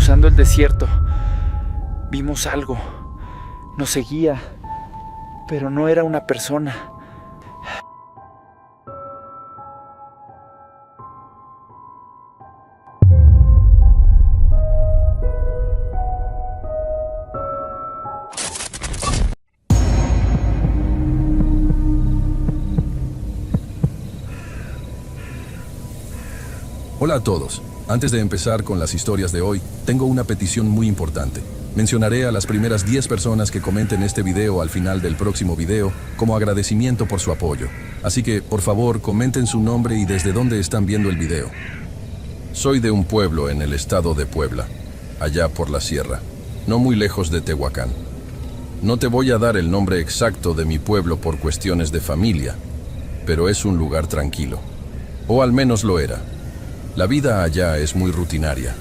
Cruzando el desierto, vimos algo. Nos seguía, pero no era una persona. Hola a todos. Antes de empezar con las historias de hoy, tengo una petición muy importante. Mencionaré a las primeras 10 personas que comenten este video al final del próximo video como agradecimiento por su apoyo. Así que, por favor, comenten su nombre y desde dónde están viendo el video. Soy de un pueblo en el estado de Puebla, allá por la sierra, no muy lejos de Tehuacán. No te voy a dar el nombre exacto de mi pueblo por cuestiones de familia, pero es un lugar tranquilo. O al menos lo era. La vida allá es muy rutinaria,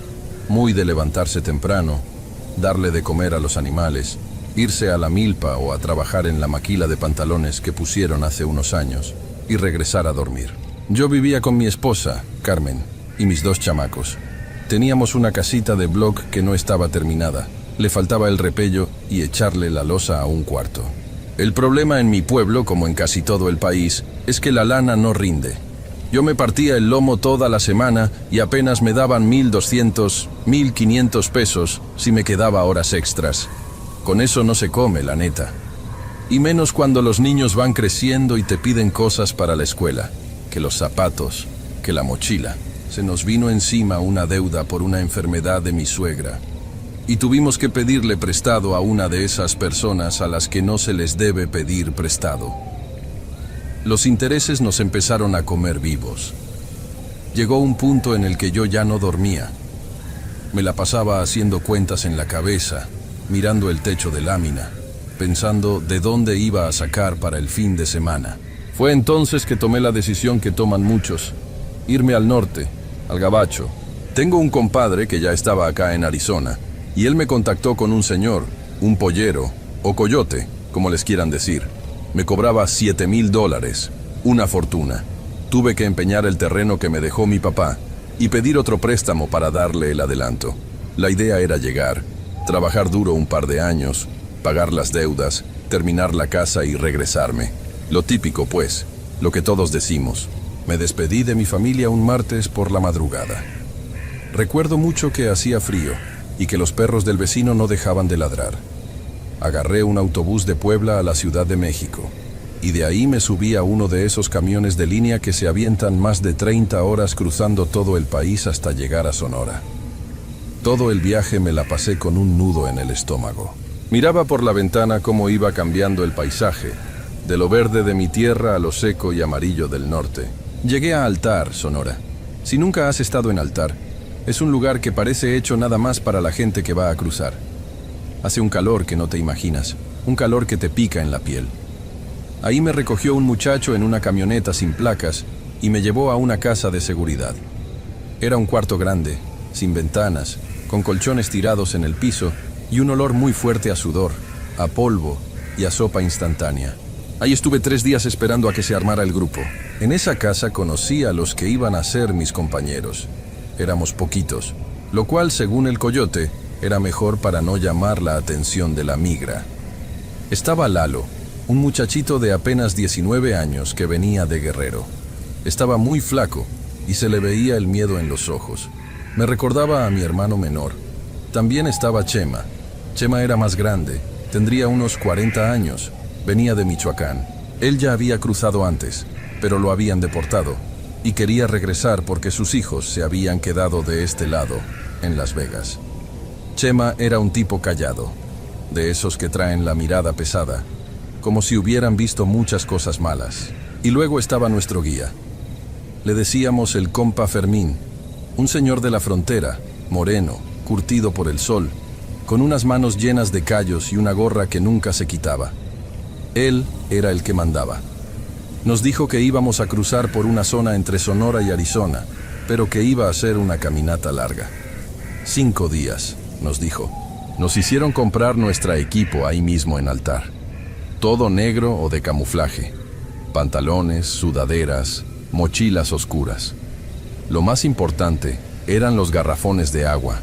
muy de levantarse temprano, darle de comer a los animales, irse a la milpa o a trabajar en la maquila de pantalones que pusieron hace unos años y regresar a dormir. Yo vivía con mi esposa, Carmen, y mis 2 chamacos. Teníamos una casita de block que no estaba terminada, le faltaba el repello y echarle la losa a un cuarto. El problema en mi pueblo, como en casi todo el país, es que la lana no rinde. Yo me partía el lomo toda la semana y apenas me daban 1,200, 1,500 pesos si me quedaba horas extras. Con eso no se come, la neta. Y menos cuando los niños van creciendo y te piden cosas para la escuela, que los zapatos, que la mochila. Se nos vino encima una deuda por una enfermedad de mi suegra. Y tuvimos que pedirle prestado a una de esas personas a las que no se les debe pedir prestado. Los intereses nos empezaron a comer vivos. Llegó un punto en el que yo ya no dormía. Me la pasaba haciendo cuentas en la cabeza, mirando el techo de lámina, pensando de dónde iba a sacar para el fin de semana. Fue entonces que tomé la decisión que toman muchos, irme al norte, al Gabacho. Tengo un compadre que ya estaba acá en Arizona, y él me contactó con un señor, un pollero, o coyote, como les quieran decir. Me cobraba $7,000, una fortuna. Tuve que empeñar el terreno que me dejó mi papá y pedir otro préstamo para darle el adelanto. La idea era llegar, trabajar duro un par de años, pagar las deudas, terminar la casa y regresarme. Lo típico, pues, lo que todos decimos. Me despedí de mi familia un martes por la madrugada. Recuerdo mucho que hacía frío y que los perros del vecino no dejaban de ladrar. Agarré un autobús de Puebla a la Ciudad de México, y de ahí me subí a uno de esos camiones de línea que se avientan más de 30 horas cruzando todo el país hasta llegar a Sonora. Todo el viaje me la pasé con un nudo en el estómago. Miraba por la ventana cómo iba cambiando el paisaje, de lo verde de mi tierra a lo seco y amarillo del norte. Llegué a Altar, Sonora. Si nunca has estado en Altar, es un lugar que parece hecho nada más para la gente que va a cruzar. Hace un calor que no te imaginas, un calor que te pica en la piel. Ahí me recogió un muchacho en una camioneta sin placas y me llevó a una casa de seguridad. Era un cuarto grande, sin ventanas, con colchones tirados en el piso y un olor muy fuerte a sudor, a polvo y a sopa instantánea. Ahí estuve 3 días esperando a que se armara el grupo. En esa casa conocí a los que iban a ser mis compañeros. Éramos poquitos, lo cual, según el coyote, era mejor para no llamar la atención de la migra. Estaba Lalo, un muchachito de apenas 19 años que venía de Guerrero. Estaba muy flaco y se le veía el miedo en los ojos. Me recordaba a mi hermano menor. También estaba Chema. Chema era más grande, tendría unos 40 años, venía de Michoacán. Él ya había cruzado antes, pero lo habían deportado y quería regresar porque sus hijos se habían quedado de este lado, en Las Vegas. Chema era un tipo callado, de esos que traen la mirada pesada, como si hubieran visto muchas cosas malas. Y luego estaba nuestro guía. Le decíamos el compa Fermín, un señor de la frontera, moreno, curtido por el sol, con unas manos llenas de callos y una gorra que nunca se quitaba. Él era el que mandaba. Nos dijo que íbamos a cruzar por una zona entre Sonora y Arizona, pero que iba a ser una caminata larga. 5 días, nos dijo. Nos hicieron comprar nuestro equipo ahí mismo en Altar. Todo negro o de camuflaje. Pantalones, sudaderas, mochilas oscuras. Lo más importante eran los garrafones de agua.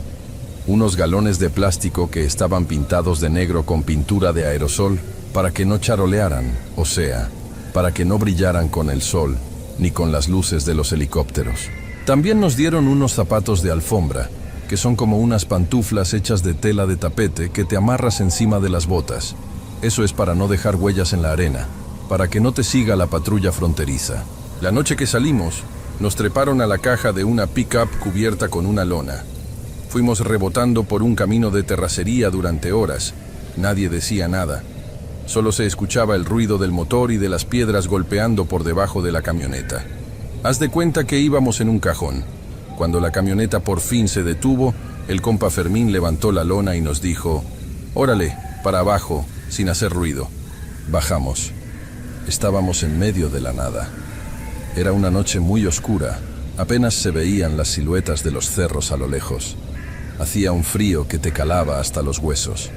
unos galones de plástico que estaban pintados de negro con pintura de aerosol para que no charolearan, o sea, para que no brillaran con el sol ni con las luces de los helicópteros. También nos dieron unos zapatos de alfombra, que son como unas pantuflas hechas de tela de tapete que te amarras encima de las botas. Eso es para no dejar huellas en la arena, para que no te siga la patrulla fronteriza. La noche que salimos, nos treparon a la caja de una pick-up cubierta con una lona. Fuimos rebotando por un camino de terracería durante horas. Nadie decía nada. Solo se escuchaba el ruido del motor y de las piedras golpeando por debajo de la camioneta. Haz de cuenta que íbamos en un cajón. Cuando la camioneta por fin se detuvo, el compa Fermín levantó la lona y nos dijo: «Órale, para abajo, sin hacer ruido». Bajamos. Estábamos en medio de la nada. Era una noche muy oscura. Apenas se veían las siluetas de los cerros a lo lejos. Hacía un frío que te calaba hasta los huesos.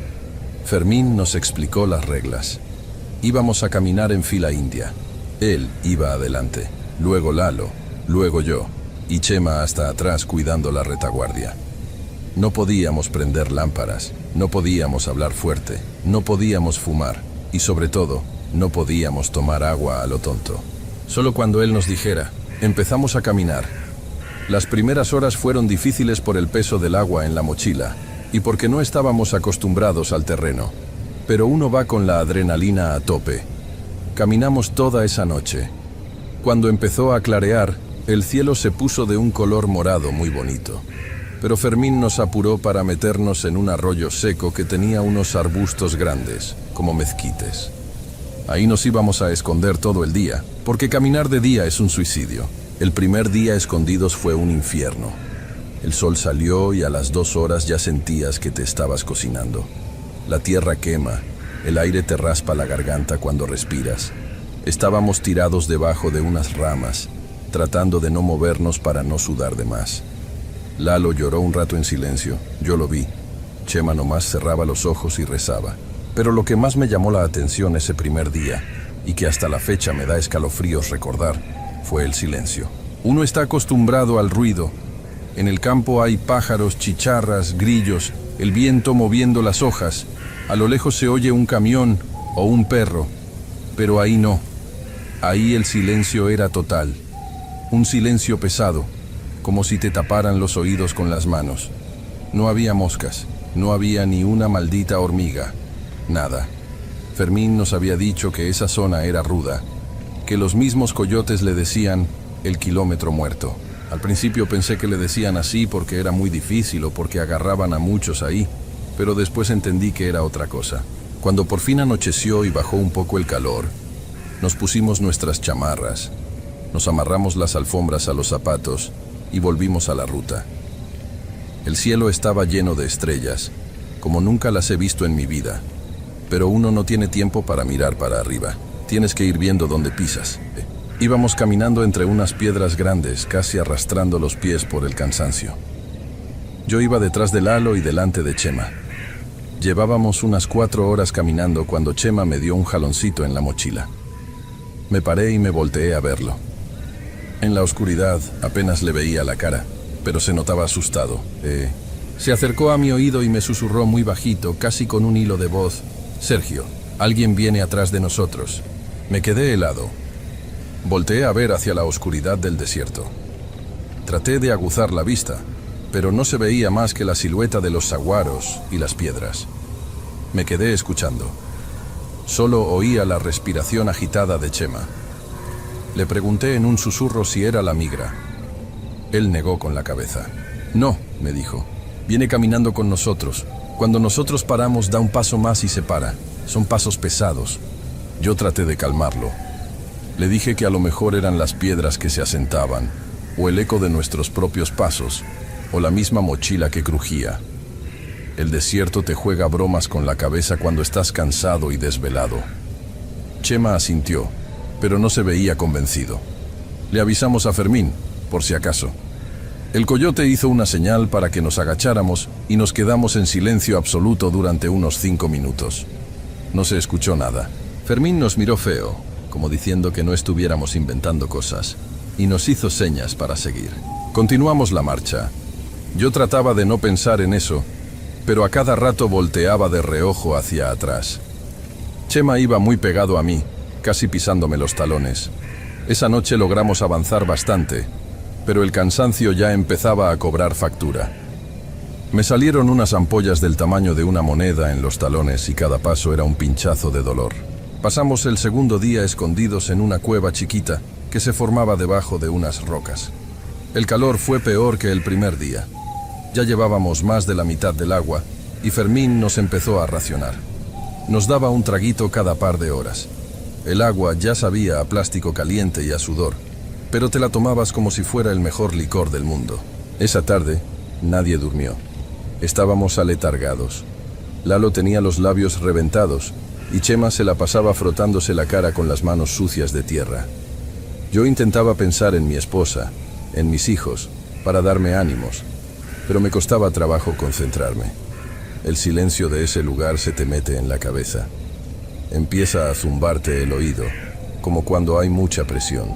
Fermín nos explicó las reglas. Íbamos a caminar en fila india. Él iba adelante, luego Lalo, luego yo, y Chema hasta atrás cuidando la retaguardia. No podíamos prender lámparas, no podíamos hablar fuerte, no podíamos fumar y sobre todo, no podíamos tomar agua a lo tonto. Solo cuando él nos dijera, empezamos a caminar. Las primeras horas fueron difíciles por el peso del agua en la mochila y porque no estábamos acostumbrados al terreno. Pero uno va con la adrenalina a tope. Caminamos toda esa noche. Cuando empezó a clarear, el cielo se puso de un color morado muy bonito. Pero Fermín nos apuró para meternos en un arroyo seco que tenía unos arbustos grandes, como mezquites. Ahí nos íbamos a esconder todo el día, porque caminar de día es un suicidio. El primer día escondidos fue un infierno. El sol salió y a las 2 horas ya sentías que te estabas cocinando. La tierra quema, el aire te raspa la garganta cuando respiras. Estábamos tirados debajo de unas ramas, tratando de no movernos para no sudar de más. Lalo lloró un rato en silencio, yo lo vi. Chema nomás cerraba los ojos y rezaba. Pero lo que más me llamó la atención ese primer día, y que hasta la fecha me da escalofríos recordar, fue el silencio. Uno está acostumbrado al ruido. En el campo hay pájaros, chicharras, grillos, el viento moviendo las hojas. A lo lejos se oye un camión o un perro, pero ahí no. Ahí el silencio era total. Un silencio pesado, como si te taparan los oídos con las manos. No había moscas, no había ni una maldita hormiga. Nada. Fermín nos había dicho que esa zona era ruda, que los mismos coyotes le decían el kilómetro muerto. Al principio pensé que le decían así porque era muy difícil o porque agarraban a muchos ahí, pero después entendí que era otra cosa. Cuando por fin anocheció y bajó un poco el calor, nos pusimos nuestras chamarras, nos amarramos las alfombras a los zapatos y volvimos a la ruta. El cielo estaba lleno de estrellas, como nunca las he visto en mi vida. Pero uno no tiene tiempo para mirar para arriba. Tienes que ir viendo dónde pisas. Íbamos caminando entre unas piedras grandes, casi arrastrando los pies por el cansancio. Yo iba detrás de Lalo y delante de Chema. Llevábamos unas 4 horas caminando cuando Chema me dio un jaloncito en la mochila. Me paré y me volteé a verlo. En la oscuridad apenas le veía la cara, pero se notaba asustado. Se acercó a mi oído y me susurró muy bajito, casi con un hilo de voz: «Sergio, alguien viene atrás de nosotros». Me quedé helado. Volteé a ver hacia la oscuridad del desierto. Traté de aguzar la vista, pero no se veía más que la silueta de los saguaros y las piedras. Me quedé escuchando. Solo oía la respiración agitada de Chema. Le pregunté en un susurro si era la migra. Él negó con la cabeza. «No», me dijo. «Viene caminando con nosotros. Cuando nosotros paramos, da un paso más y se para. Son pasos pesados». Yo traté de calmarlo. Le dije que a lo mejor eran las piedras que se asentaban, o el eco de nuestros propios pasos, o la misma mochila que crujía. El desierto te juega bromas con la cabeza cuando estás cansado y desvelado. Chema asintió, pero no se veía convencido. Le avisamos a Fermín, por si acaso. El coyote hizo una señal para que nos agacháramos y nos quedamos en silencio absoluto durante unos 5 minutos. No se escuchó nada. Fermín nos miró feo, como diciendo que no estuviéramos inventando cosas, y nos hizo señas para seguir. Continuamos la marcha. Yo trataba de no pensar en eso, pero a cada rato volteaba de reojo hacia atrás. Chema iba muy pegado a mí, casi pisándome los talones. Esa noche logramos avanzar bastante, pero el cansancio ya empezaba a cobrar factura. Me salieron unas ampollas del tamaño de una moneda en los talones y cada paso era un pinchazo de dolor. Pasamos el segundo día escondidos en una cueva chiquita que se formaba debajo de unas rocas. El calor fue peor que el primer día. Ya llevábamos más de la mitad del agua y Fermín nos empezó a racionar. Nos daba un traguito cada par de horas. El agua ya sabía a plástico caliente y a sudor, pero te la tomabas como si fuera el mejor licor del mundo. Esa tarde, nadie durmió. Estábamos aletargados. Lalo tenía los labios reventados y Chema se la pasaba frotándose la cara con las manos sucias de tierra. Yo intentaba pensar en mi esposa, en mis hijos, para darme ánimos, pero me costaba trabajo concentrarme. El silencio de ese lugar se te mete en la cabeza. Empieza a zumbarte el oído, como cuando hay mucha presión.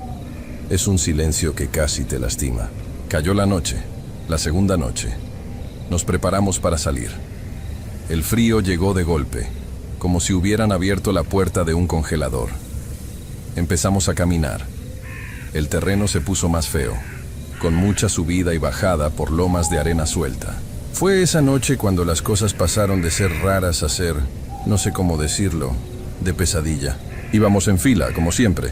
Es un silencio que casi te lastima. Cayó la noche, la segunda noche. Nos preparamos para salir. El frío llegó de golpe, como si hubieran abierto la puerta de un congelador. Empezamos a caminar. El terreno se puso más feo, con mucha subida y bajada por lomas de arena suelta. Fue esa noche cuando las cosas pasaron de ser raras a ser, no sé cómo decirlo, de pesadilla. Íbamos en fila, como siempre.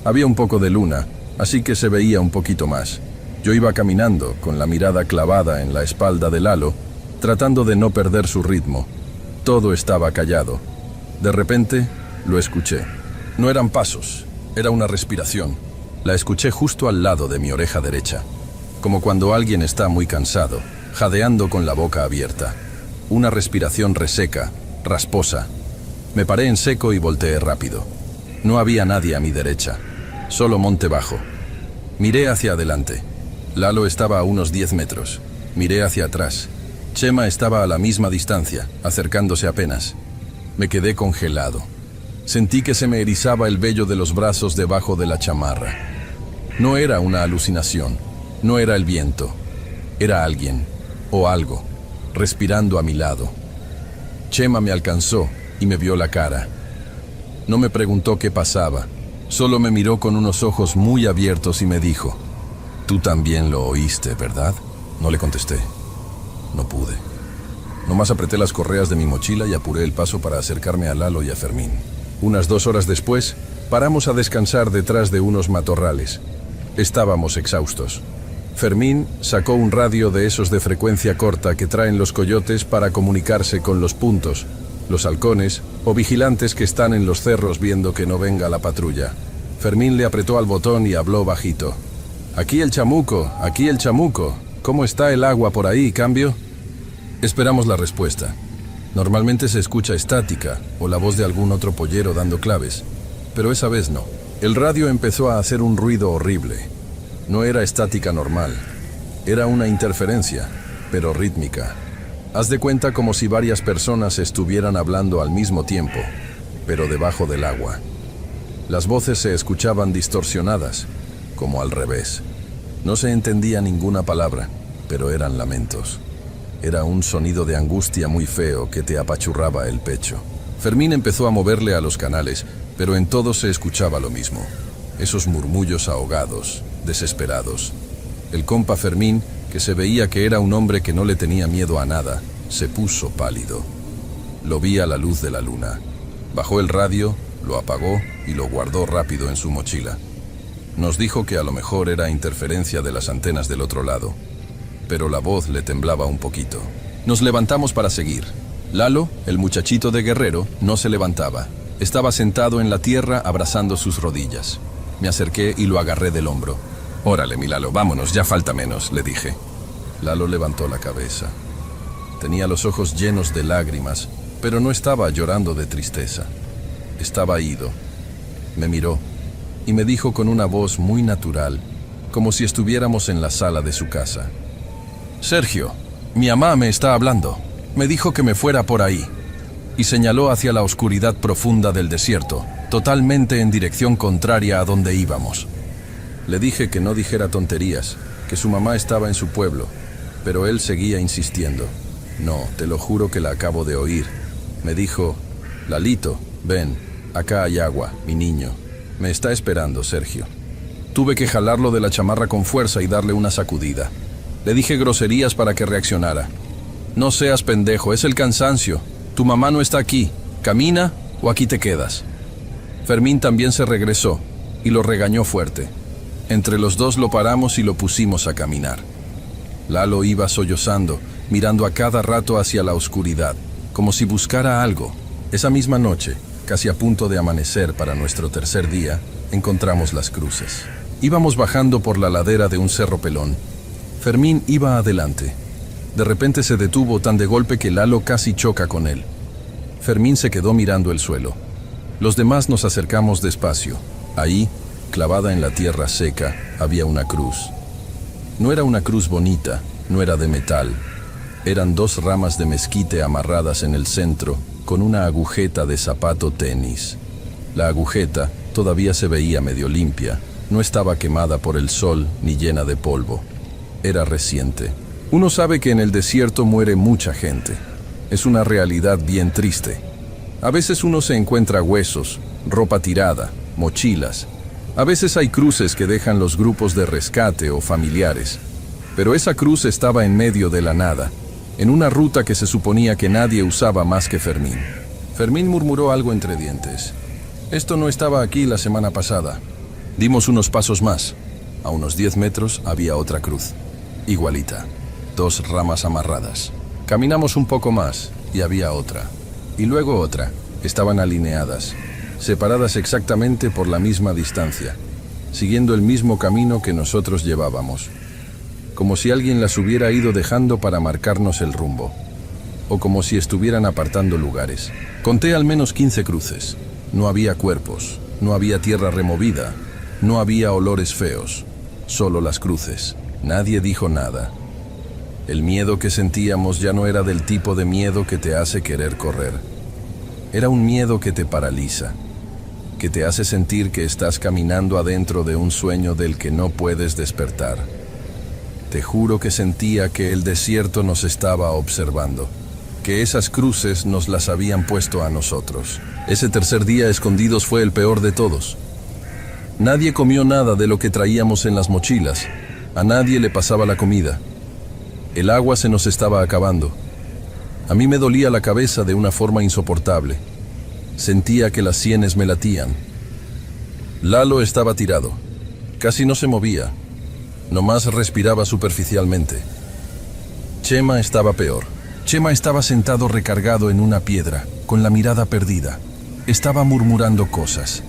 Había un poco de luna, así que se veía un poquito más. Yo iba caminando, con la mirada clavada en la espalda de Lalo, tratando de no perder su ritmo. Todo estaba callado. De repente, lo escuché. No eran pasos, era una respiración. La escuché justo al lado de mi oreja derecha, como cuando alguien está muy cansado, jadeando con la boca abierta. Una respiración reseca, rasposa. Me paré en seco y volteé rápido. No había nadie a mi derecha, solo monte bajo. Miré hacia adelante. Lalo estaba a unos 10 metros. Miré hacia atrás. Chema estaba a la misma distancia, acercándose apenas. Me quedé congelado. Sentí que se me erizaba el vello de los brazos debajo de la chamarra. No era una alucinación, no era el viento. Era alguien, o algo, respirando a mi lado. Chema me alcanzó y me vio la cara. No me preguntó qué pasaba, solo me miró con unos ojos muy abiertos y me dijo: «Tú también lo oíste, ¿verdad?». No le contesté. No pude. Nomás apreté las correas de mi mochila y apuré el paso para acercarme a Lalo y a Fermín. Unas 2 horas después, paramos a descansar detrás de unos matorrales. Estábamos exhaustos. Fermín sacó un radio de esos de frecuencia corta que traen los coyotes para comunicarse con los puntos, los halcones o vigilantes que están en los cerros viendo que no venga la patrulla. Fermín le apretó al botón y habló bajito. «Aquí el chamuco, aquí el chamuco. ¿Cómo está el agua por ahí, cambio?». Esperamos la respuesta. Normalmente se escucha estática o la voz de algún otro pollero dando claves, pero esa vez no. El radio empezó a hacer un ruido horrible. No era estática normal, era una interferencia, pero rítmica. Haz de cuenta como si varias personas estuvieran hablando al mismo tiempo, pero debajo del agua. Las voces se escuchaban distorsionadas, como al revés. No se entendía ninguna palabra, pero eran lamentos. Era un sonido de angustia muy feo que te apachurraba el pecho. Fermín empezó a moverle a los canales, pero en todos se escuchaba lo mismo. Esos murmullos ahogados, desesperados. El compa Fermín, que se veía que era un hombre que no le tenía miedo a nada, se puso pálido. Lo vi a la luz de la luna. Bajó el radio, lo apagó y lo guardó rápido en su mochila. Nos dijo que a lo mejor era interferencia de las antenas del otro lado, pero la voz le temblaba un poquito. Nos levantamos para seguir. Lalo, el muchachito de Guerrero, no se levantaba. Estaba sentado en la tierra abrazando sus rodillas. Me acerqué y lo agarré del hombro. «Órale, mi Lalo, vámonos, ya falta menos», le dije. Lalo levantó la cabeza. Tenía los ojos llenos de lágrimas, pero no estaba llorando de tristeza. Estaba ido. Me miró y me dijo con una voz muy natural, como si estuviéramos en la sala de su casa: «Sergio, mi mamá me está hablando. Me dijo que me fuera por ahí». Y señaló hacia la oscuridad profunda del desierto, totalmente en dirección contraria a donde íbamos. Le dije que no dijera tonterías, que su mamá estaba en su pueblo, pero él seguía insistiendo. No, te lo juro que la acabo de oír. Me dijo, Lalito, ven, acá hay agua, mi niño. Me está esperando, Sergio. Tuve que jalarlo de la chamarra con fuerza y darle una sacudida. Le dije groserías para que reaccionara. No seas pendejo, es el cansancio. Tu mamá no está aquí. Camina o aquí te quedas. Fermín también se regresó y lo regañó fuerte. Entre los dos lo paramos y lo pusimos a caminar. Lalo iba sollozando, mirando a cada rato hacia la oscuridad, como si buscara algo. Esa misma noche, casi a punto de amanecer para nuestro tercer día, encontramos las cruces. Íbamos bajando por la ladera de un cerro pelón. Fermín iba adelante. De repente se detuvo tan de golpe que Lalo casi choca con él. Fermín se quedó mirando el suelo. Los demás nos acercamos despacio. Ahí, clavada en la tierra seca, había una cruz. No era una cruz bonita, no era de metal. Eran 2 ramas de mezquite amarradas en el centro, con una agujeta de zapato tenis. La agujeta todavía se veía medio limpia, no estaba quemada por el sol ni llena de polvo. Era reciente. Uno sabe que en el desierto muere mucha gente. Es una realidad bien triste. A veces uno se encuentra huesos, ropa tirada, mochilas. A veces hay cruces que dejan los grupos de rescate o familiares. Pero esa cruz estaba en medio de la nada, en una ruta que se suponía que nadie usaba más que Fermín. Fermín murmuró algo entre dientes. Esto no estaba aquí la semana pasada. Dimos unos pasos más. A unos 10 metros había otra cruz. Igualita. 2 ramas amarradas. Caminamos un poco más y había otra. Y luego otra. Estaban alineadas, separadas exactamente por la misma distancia, siguiendo el mismo camino que nosotros llevábamos. Como si alguien las hubiera ido dejando para marcarnos el rumbo. O como si estuvieran apartando lugares. Conté al menos 15 cruces. No había cuerpos, no había tierra removida, no había olores feos. Solo las cruces. Nadie dijo nada. El miedo que sentíamos ya no era del tipo de miedo que te hace querer correr. Era un miedo que te paraliza, que te hace sentir que estás caminando adentro de un sueño del que no puedes despertar. Te juro que sentía que el desierto nos estaba observando, que esas cruces nos las habían puesto a nosotros. Ese tercer día escondidos fue el peor de todos. Nadie comió nada de lo que traíamos en las mochilas. A nadie le pasaba la comida. El agua se nos estaba acabando. A mí me dolía la cabeza de una forma insoportable. Sentía que las sienes me latían. Lalo estaba tirado. Casi no se movía. Nomás respiraba superficialmente. Chema estaba peor. Chema estaba sentado recargado en una piedra, con la mirada perdida. Estaba murmurando cosas.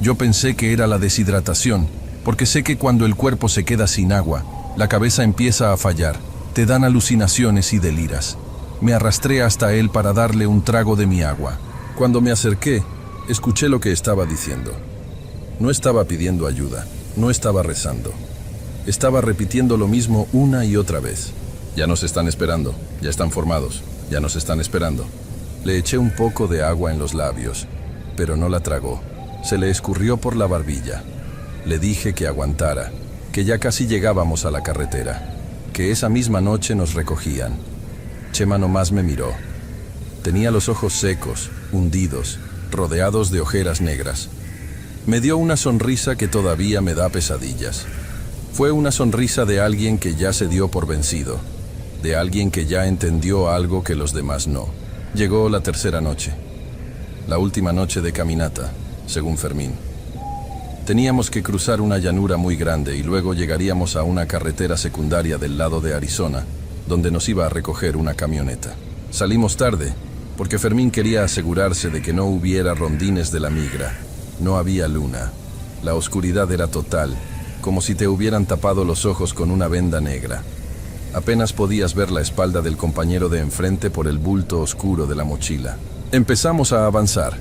Yo pensé que era la deshidratación, porque sé que cuando el cuerpo se queda sin agua, la cabeza empieza a fallar. Te dan alucinaciones y deliras. Me arrastré hasta él para darle un trago de mi agua. Cuando me acerqué, escuché lo que estaba diciendo. No estaba pidiendo ayuda, no estaba rezando. Estaba repitiendo lo mismo una y otra vez. Ya nos están esperando, ya están formados, ya nos están esperando. Le eché un poco de agua en los labios, pero no la tragó. Se le escurrió por la barbilla. Le dije que aguantara, que ya casi llegábamos a la carretera, que esa misma noche nos recogían. Chema nomás me miró. Tenía los ojos secos, hundidos, rodeados de ojeras negras. Me dio una sonrisa que todavía me da pesadillas. Fue una sonrisa de alguien que ya se dio por vencido, de alguien que ya entendió algo que los demás no. Llegó la tercera noche, la última noche de caminata, según Fermín. Teníamos que cruzar una llanura muy grande y luego llegaríamos a una carretera secundaria del lado de Arizona, donde nos iba a recoger una camioneta. Salimos tarde, porque Fermín quería asegurarse de que no hubiera rondines de la migra. No había luna. La oscuridad era total, como si te hubieran tapado los ojos con una venda negra. Apenas podías ver la espalda del compañero de enfrente por el bulto oscuro de la mochila. Empezamos a avanzar.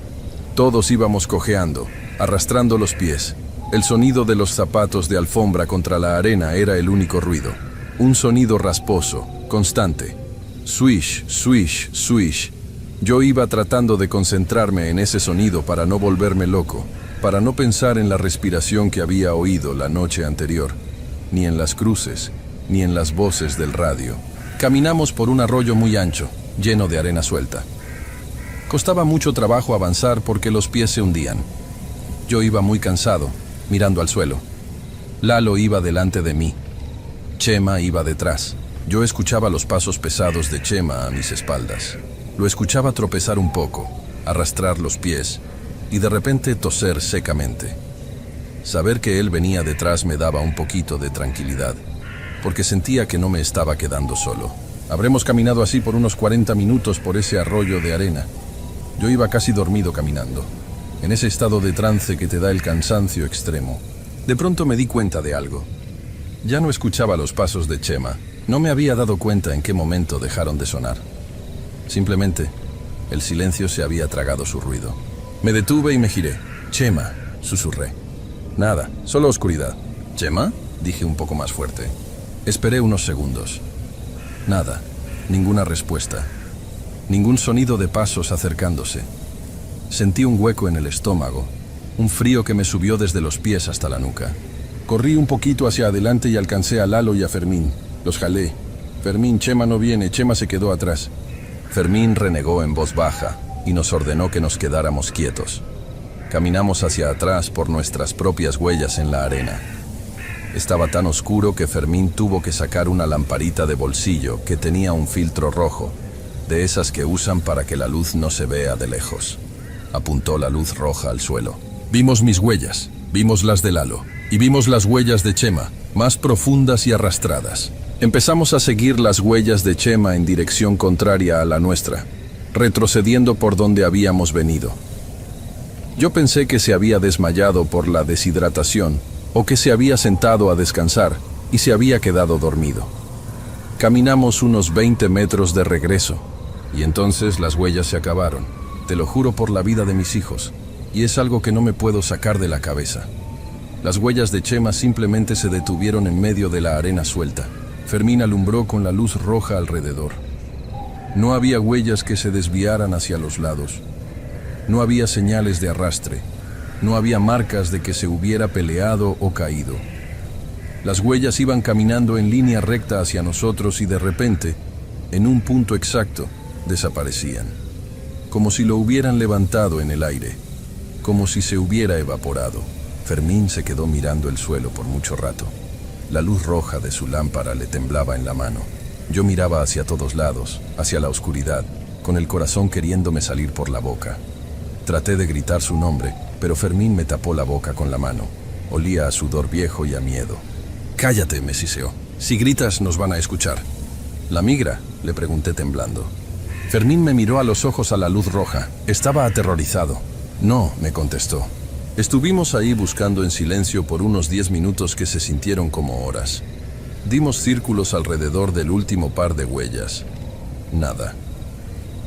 Todos íbamos cojeando, arrastrando los pies. El sonido de los zapatos de alfombra contra la arena era el único ruido. Un sonido rasposo, constante. Swish, swish, swish. Yo iba tratando de concentrarme en ese sonido para no volverme loco, para no pensar en la respiración que había oído la noche anterior, ni en las cruces, ni en las voces del radio. Caminamos por un arroyo muy ancho. lleno de arena suelta. Costaba mucho trabajo avanzar porque los pies se hundían. Yo iba muy cansado, mirando al suelo. Lalo iba delante de mí. Chema iba detrás. Yo escuchaba los pasos pesados de Chema a mis espaldas. Lo escuchaba tropezar un poco, arrastrar los pies y de repente toser secamente. Saber que él venía detrás me daba un poquito de tranquilidad, porque sentía que no me estaba quedando solo. Habremos caminado así por unos 40 minutos por ese arroyo de arena. Yo iba casi dormido caminando, en ese estado de trance que te da el cansancio extremo. De pronto me di cuenta de algo. Ya no escuchaba los pasos de Chema. No me había dado cuenta en qué momento dejaron de sonar. Simplemente, el silencio se había tragado su ruido. Me detuve y me giré. «Chema», susurré. Nada, solo oscuridad. «¿Chema?», dije un poco más fuerte. Esperé unos segundos. Nada, ninguna respuesta. Ningún sonido de pasos acercándose. Sentí un hueco en el estómago, un frío que me subió desde los pies hasta la nuca. Corrí un poquito hacia adelante y alcancé a Lalo y a Fermín. Los jalé. «Fermín, Chema no viene», Chema se quedó atrás. Fermín renegó en voz baja y nos ordenó que nos quedáramos quietos. Caminamos hacia atrás por nuestras propias huellas en la arena. Estaba tan oscuro que Fermín tuvo que sacar una lamparita de bolsillo que tenía un filtro rojo, de esas que usan para que la luz no se vea de lejos. Apuntó la luz roja al suelo. Vimos mis huellas, vimos las de Lalo y vimos las huellas de Chema, más profundas y arrastradas. Empezamos a seguir las huellas de Chema en dirección contraria a la nuestra, retrocediendo por donde habíamos venido. Yo pensé que se había desmayado por la deshidratación o que se había sentado a descansar y se había quedado dormido. Caminamos unos 20 metros de regreso y entonces las huellas se acabaron. Te lo juro por la vida de mis hijos, y es algo que no me puedo sacar de la cabeza. Las huellas de Chema simplemente se detuvieron en medio de la arena suelta. Fermín alumbró con la luz roja alrededor. No había huellas que se desviaran hacia los lados. No había señales de arrastre. No había marcas de que se hubiera peleado o caído. Las huellas iban caminando en línea recta hacia nosotros y de repente, en un punto exacto, desaparecían. Como si lo hubieran levantado en el aire. Como si se hubiera evaporado. Fermín se quedó mirando el suelo por mucho rato. La luz roja de su lámpara le temblaba en la mano. Yo miraba hacia todos lados, hacia la oscuridad, con el corazón queriéndome salir por la boca. Traté de gritar su nombre, pero Fermín me tapó la boca con la mano. Olía a sudor viejo y a miedo. «Cállate», me siseó. «Si gritas nos van a escuchar». «¿La migra?», le pregunté temblando. Fermín me miró a los ojos a la luz roja. Estaba aterrorizado. «No», me contestó. Estuvimos ahí buscando en silencio por unos 10 minutos que se sintieron como horas. Dimos círculos alrededor del último par de huellas. Nada.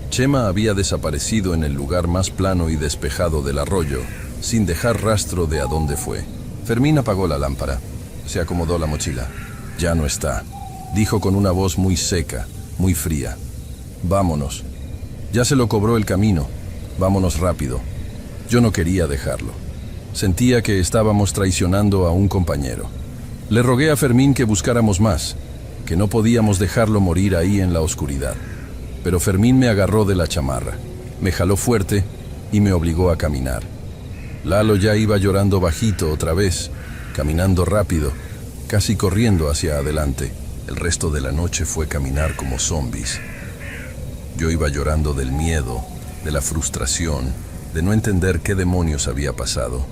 Chema había desaparecido en el lugar más plano y despejado del arroyo, sin dejar rastro de a dónde fue. Fermín apagó la lámpara. Se acomodó la mochila. «Ya no está», dijo con una voz muy seca, muy fría. «Vámonos. Ya se lo cobró el camino. Vámonos rápido». Yo no quería dejarlo. Sentía que estábamos traicionando a un compañero. Le rogué a Fermín que buscáramos más, que no podíamos dejarlo morir ahí en la oscuridad. Pero Fermín me agarró de la chamarra, me jaló fuerte y me obligó a caminar. Lalo ya iba llorando bajito otra vez, caminando rápido, casi corriendo hacia adelante. El resto de la noche fue caminar como zombies. Yo iba llorando del miedo, de la frustración, de no entender qué demonios había pasado.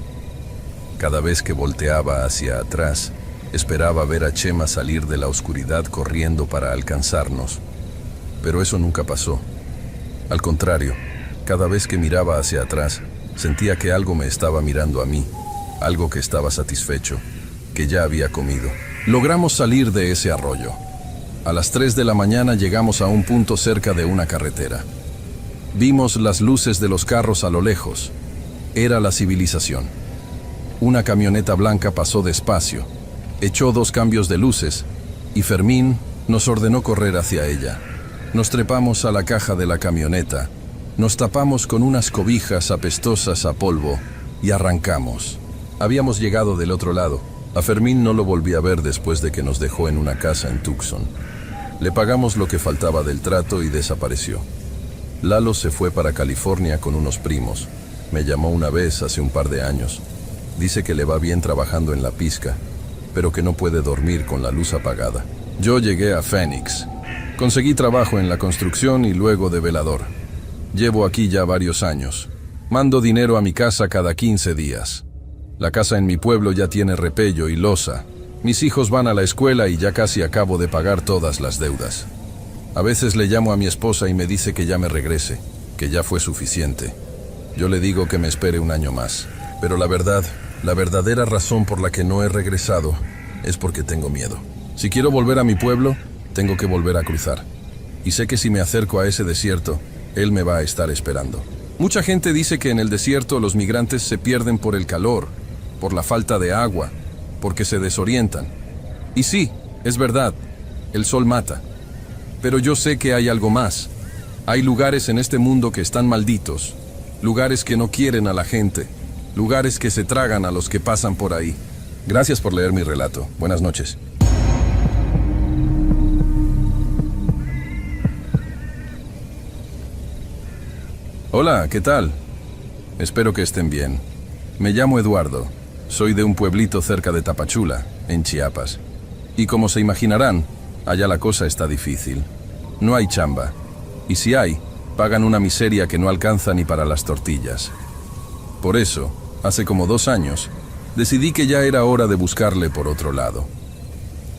Cada vez que volteaba hacia atrás, esperaba ver a Chema salir de la oscuridad corriendo para alcanzarnos. Pero eso nunca pasó. Al contrario, cada vez que miraba hacia atrás, sentía que algo me estaba mirando a mí, algo que estaba satisfecho, que ya había comido. Logramos salir de ese arroyo. A las 3 de la mañana llegamos a un punto cerca de una carretera. Vimos las luces de los carros a lo lejos. Era la civilización. Una camioneta blanca pasó despacio, echó 2 cambios de luces y Fermín nos ordenó correr hacia ella. Nos trepamos a la caja de la camioneta, nos tapamos con unas cobijas apestosas a polvo y arrancamos. Habíamos llegado del otro lado. A Fermín no lo volví a ver después de que nos dejó en una casa en Tucson. Le pagamos lo que faltaba del trato y desapareció. Lalo se fue para California con unos primos. Me llamó una vez hace un par de años. Dice que le va bien trabajando en la pizca, pero que no puede dormir con la luz apagada. Yo llegué a Phoenix. Conseguí trabajo en la construcción y luego de velador. Llevo aquí ya varios años. Mando dinero a mi casa cada 15 días. La casa en mi pueblo ya tiene repello y losa. Mis hijos van a la escuela y ya casi acabo de pagar todas las deudas. A veces le llamo a mi esposa y me dice que ya me regrese, que ya fue suficiente. Yo le digo que me espere un año más. Pero la verdadera razón por la que no he regresado es porque tengo miedo. Si quiero volver a mi pueblo, tengo que volver a cruzar. Y sé que si me acerco a ese desierto, él me va a estar esperando. Mucha gente dice que en el desierto los migrantes se pierden por el calor, por la falta de agua, porque se desorientan. Y sí, es verdad, el sol mata. Pero yo sé que hay algo más. Hay lugares en este mundo que están malditos, lugares que no quieren a la gente, lugares que se tragan a los que pasan por ahí. Gracias por leer mi relato. Buenas noches. Hola, ¿qué tal? Espero que estén bien. Me llamo Eduardo. Soy de un pueblito cerca de Tapachula, en Chiapas. Y como se imaginarán, allá la cosa está difícil. No hay chamba. Y si hay, pagan una miseria que no alcanza ni para las tortillas. Por eso, hace como 2 años, decidí que ya era hora de buscarle por otro lado.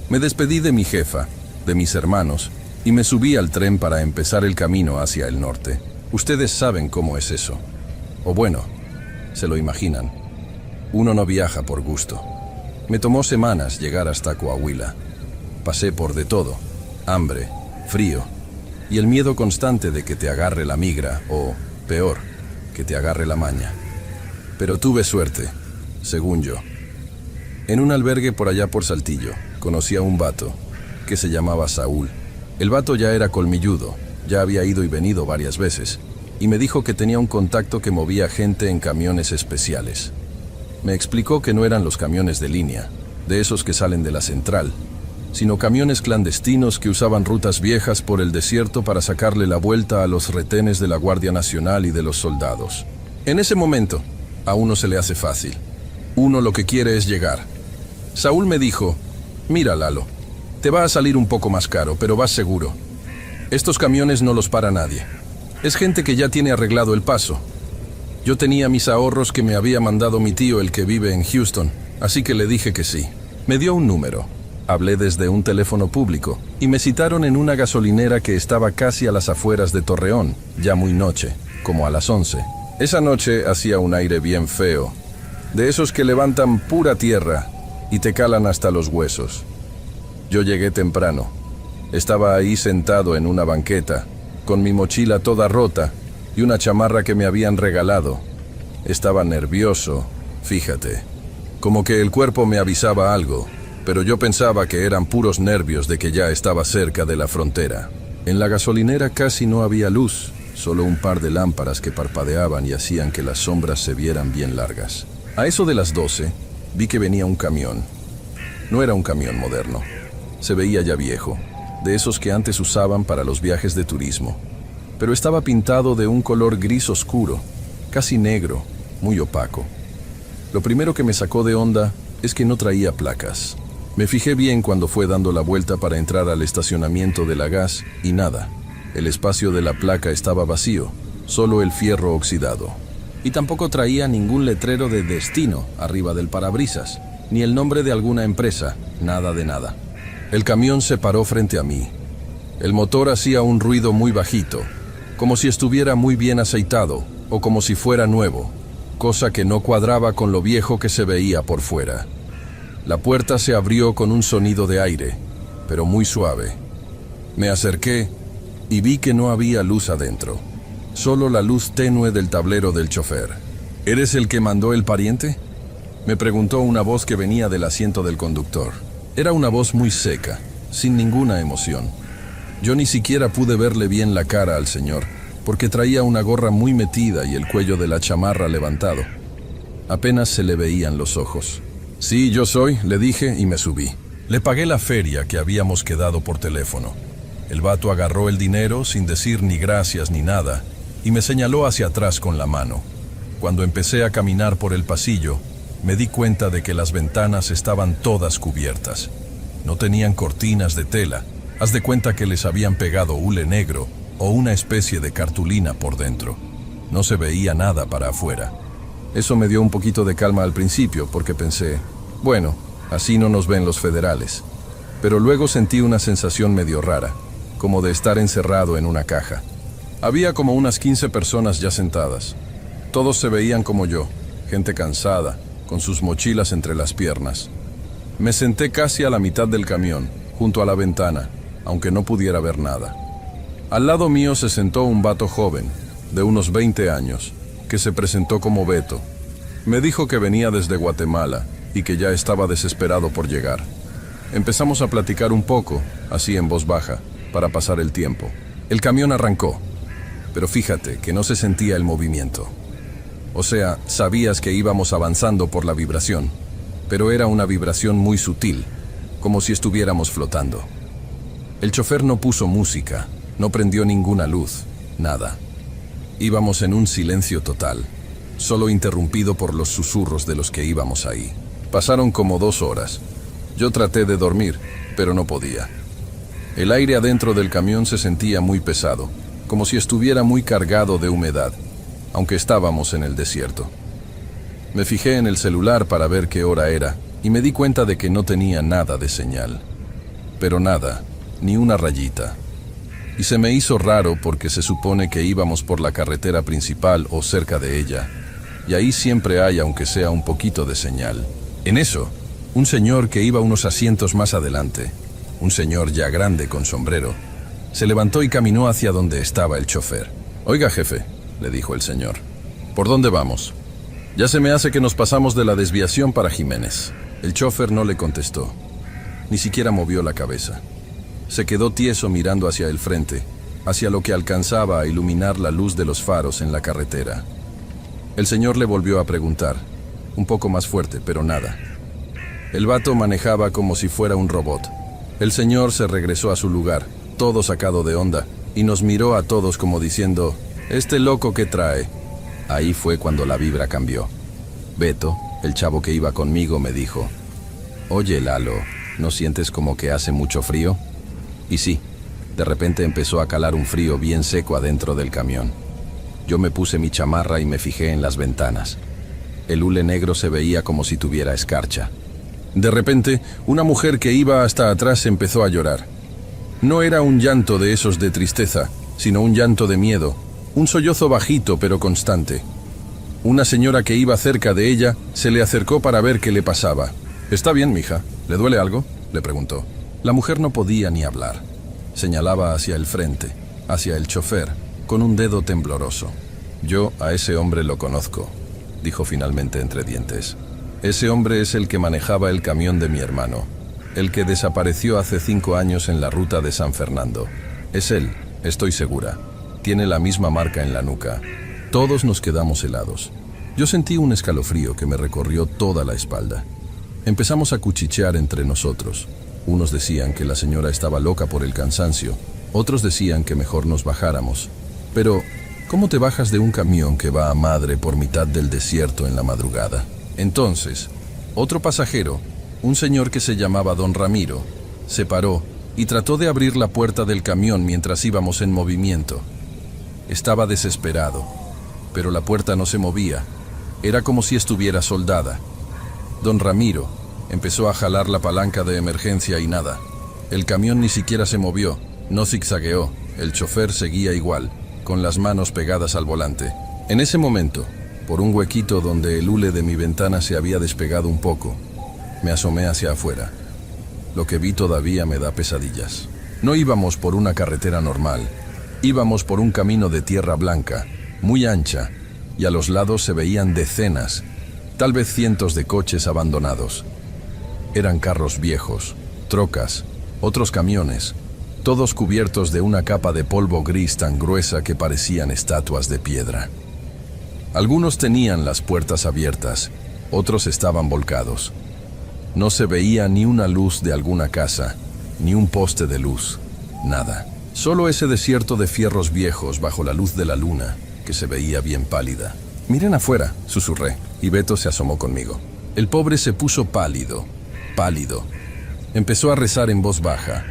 Me despedí de mi jefa, de mis hermanos, y me subí al tren para empezar el camino hacia el norte. Ustedes saben cómo es eso. O bueno, se lo imaginan. Uno no viaja por gusto. Me tomó semanas llegar hasta Coahuila. Pasé por de todo: hambre, frío y el miedo constante de que te agarre la migra o, peor, que te agarre la maña. Pero tuve suerte, según yo. En un albergue por allá por Saltillo, conocí a un vato que se llamaba Saúl. El vato ya era colmilludo, ya había ido y venido varias veces, y me dijo que tenía un contacto que movía gente en camiones especiales. Me explicó que no eran los camiones de línea, de esos que salen de la central, sino camiones clandestinos que usaban rutas viejas por el desierto para sacarle la vuelta a los retenes de la Guardia Nacional y de los soldados. En ese momento, a uno se le hace fácil. Uno lo que quiere es llegar. Saúl me dijo: mira, Lalo, te va a salir un poco más caro, pero vas seguro. Estos camiones no los para nadie. Es gente que ya tiene arreglado el paso. Yo tenía mis ahorros que me había mandado mi tío, el que vive en Houston, así que le dije que sí. Me dio un número. Hablé desde un teléfono público y me citaron en una gasolinera que estaba casi a las afueras de Torreón, ya muy noche, como a las 11. Esa noche hacía un aire bien feo, de esos que levantan pura tierra y te calan hasta los huesos. Yo llegué temprano. Estaba ahí sentado en una banqueta, con mi mochila toda rota y una chamarra que me habían regalado. Estaba nervioso, fíjate, como que el cuerpo me avisaba algo, pero yo pensaba que eran puros nervios de que ya estaba cerca de la frontera. En la gasolinera casi no había luz, solo un par de lámparas que parpadeaban y hacían que las sombras se vieran bien largas. A eso de las 12, vi que venía un camión. No era un camión moderno, se veía ya viejo, de esos que antes usaban para los viajes de turismo, pero estaba pintado de un color gris oscuro, casi negro, muy opaco. Lo primero que me sacó de onda es que no traía placas. Me fijé bien cuando fue dando la vuelta para entrar al estacionamiento de la gas y nada. El espacio de la placa estaba vacío, solo el fierro oxidado. Y tampoco traía ningún letrero de destino arriba del parabrisas, ni el nombre de alguna empresa, nada de nada. El camión se paró frente a mí. El motor hacía un ruido muy bajito, como si estuviera muy bien aceitado o como si fuera nuevo, cosa que no cuadraba con lo viejo que se veía por fuera. La puerta se abrió con un sonido de aire, pero muy suave. Me acerqué y vi que no había luz adentro, solo la luz tenue del tablero del chofer. ¿Eres el que mandó el pariente?, me preguntó una voz que venía del asiento del conductor. Era una voz muy seca, sin ninguna emoción. Yo ni siquiera pude verle bien la cara al señor, porque traía una gorra muy metida y el cuello de la chamarra levantado. Apenas se le veían los ojos. Sí, yo soy, le dije y me subí. Le pagué la feria que habíamos quedado por teléfono. El vato agarró el dinero sin decir ni gracias ni nada y me señaló hacia atrás con la mano. Cuando empecé a caminar por el pasillo, me di cuenta de que las ventanas estaban todas cubiertas. No tenían cortinas de tela. Haz de cuenta que les habían pegado hule negro o una especie de cartulina por dentro. No se veía nada para afuera. Eso me dio un poquito de calma al principio porque pensé, bueno, así no nos ven los federales. Pero luego sentí una sensación medio rara, como de estar encerrado en una caja. Había como unas 15 personas ya sentadas. Todos se veían como yo, gente cansada, con sus mochilas entre las piernas. Me senté casi a la mitad del camión, junto a la ventana, aunque no pudiera ver nada. Al lado mío se sentó un vato joven, de unos 20 años, que se presentó como Beto. Me dijo que venía desde Guatemala y que ya estaba desesperado por llegar. Empezamos a platicar un poco, así en voz baja, para pasar el tiempo. El camión arrancó, pero fíjate que no se sentía el movimiento. O sea, sabías que íbamos avanzando por la vibración, pero era una vibración muy sutil, como si estuviéramos flotando. El chofer no puso música, no prendió ninguna luz, nada. Íbamos en un silencio total, solo interrumpido por los susurros de los que íbamos ahí. Pasaron como 2 horas. Yo traté de dormir, pero no podía. El aire adentro del camión se sentía muy pesado, como si estuviera muy cargado de humedad, aunque estábamos en el desierto. Me fijé en el celular para ver qué hora era y me di cuenta de que no tenía nada de señal. Pero nada, ni una rayita. Y se me hizo raro porque se supone que íbamos por la carretera principal o cerca de ella, y ahí siempre hay aunque sea un poquito de señal. En eso, un señor que iba unos asientos más adelante, un señor ya grande con sombrero, se levantó y caminó hacia donde estaba el chofer. «Oiga, jefe», le dijo el señor, «¿por dónde vamos?» «Ya se me hace que nos pasamos de la desviación para Jiménez». El chofer no le contestó, ni siquiera movió la cabeza. Se quedó tieso mirando hacia el frente, hacia lo que alcanzaba a iluminar la luz de los faros en la carretera. El señor le volvió a preguntar, un poco más fuerte, pero nada. El vato manejaba como si fuera un robot. El señor se regresó a su lugar, todo sacado de onda, y nos miró a todos como diciendo, «¿Este loco qué trae?» Ahí fue cuando la vibra cambió. Beto, el chavo que iba conmigo, me dijo, «Oye, Lalo, ¿no sientes como que hace mucho frío?» Y sí, de repente empezó a calar un frío bien seco adentro del camión. Yo me puse mi chamarra y me fijé en las ventanas. El hule negro se veía como si tuviera escarcha. De repente, una mujer que iba hasta atrás empezó a llorar. No era un llanto de esos de tristeza, sino un llanto de miedo, un sollozo bajito pero constante. Una señora que iba cerca de ella se le acercó para ver qué le pasaba. «¿Está bien, mija? ¿Le duele algo?», le preguntó. La mujer no podía ni hablar. Señalaba hacia el frente, hacia el chofer, con un dedo tembloroso. «Yo a ese hombre lo conozco», dijo finalmente entre dientes. «Ese hombre es el que manejaba el camión de mi hermano, el que desapareció hace 5 años en la ruta de San Fernando. Es él, estoy segura. Tiene la misma marca en la nuca». Todos nos quedamos helados. Yo sentí un escalofrío que me recorrió toda la espalda. Empezamos a cuchichear entre nosotros. Unos decían que la señora estaba loca por el cansancio, otros decían que mejor nos bajáramos. Pero, ¿cómo te bajas de un camión que va a madre por mitad del desierto en la madrugada? Entonces, otro pasajero, un señor que se llamaba Don Ramiro, se paró y trató de abrir la puerta del camión mientras íbamos en movimiento. Estaba desesperado, pero la puerta no se movía. Era como si estuviera soldada. Don Ramiro empezó a jalar la palanca de emergencia y nada. El camión ni siquiera se movió, no zigzagueó. El chofer seguía igual, con las manos pegadas al volante. En ese momento, por un huequito donde el hule de mi ventana se había despegado un poco, me asomé hacia afuera. Lo que vi todavía me da pesadillas. No íbamos por una carretera normal, íbamos por un camino de tierra blanca, muy ancha, y a los lados se veían decenas, tal vez cientos de coches abandonados. Eran carros viejos, trocas, otros camiones, todos cubiertos de una capa de polvo gris tan gruesa que parecían estatuas de piedra. Algunos tenían las puertas abiertas, otros estaban volcados. No se veía ni una luz de alguna casa, ni un poste de luz, nada. Solo ese desierto de fierros viejos bajo la luz de la luna, que se veía bien pálida. «Miren afuera», susurré, y Beto se asomó conmigo. El pobre se puso pálido, pálido. Empezó a rezar en voz baja.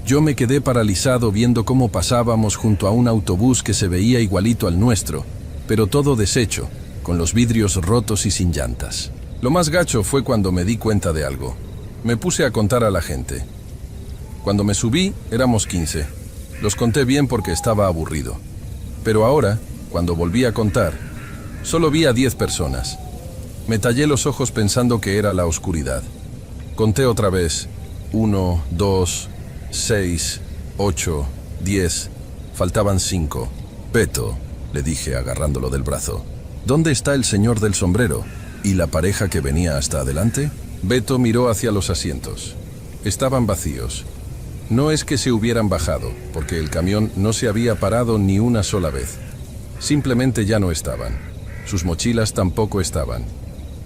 Yo me quedé paralizado viendo cómo pasábamos junto a un autobús que se veía igualito al nuestro, pero todo deshecho, con los vidrios rotos y sin llantas. Lo más gacho fue cuando me di cuenta de algo. Me puse a contar a la gente. Cuando me subí, éramos 15. Los conté bien porque estaba aburrido. Pero ahora, cuando volví a contar, solo vi a 10 personas. Me tallé los ojos pensando que era la oscuridad. Conté otra vez. 1, 2, 6, 8, 10. Faltaban 5. «Beto», le dije agarrándolo del brazo, «¿dónde está el señor del sombrero? ¿Y la pareja que venía hasta adelante?» Beto miró hacia los asientos. Estaban vacíos. No es que se hubieran bajado, porque el camión no se había parado ni una sola vez. Simplemente ya no estaban. Sus mochilas tampoco estaban.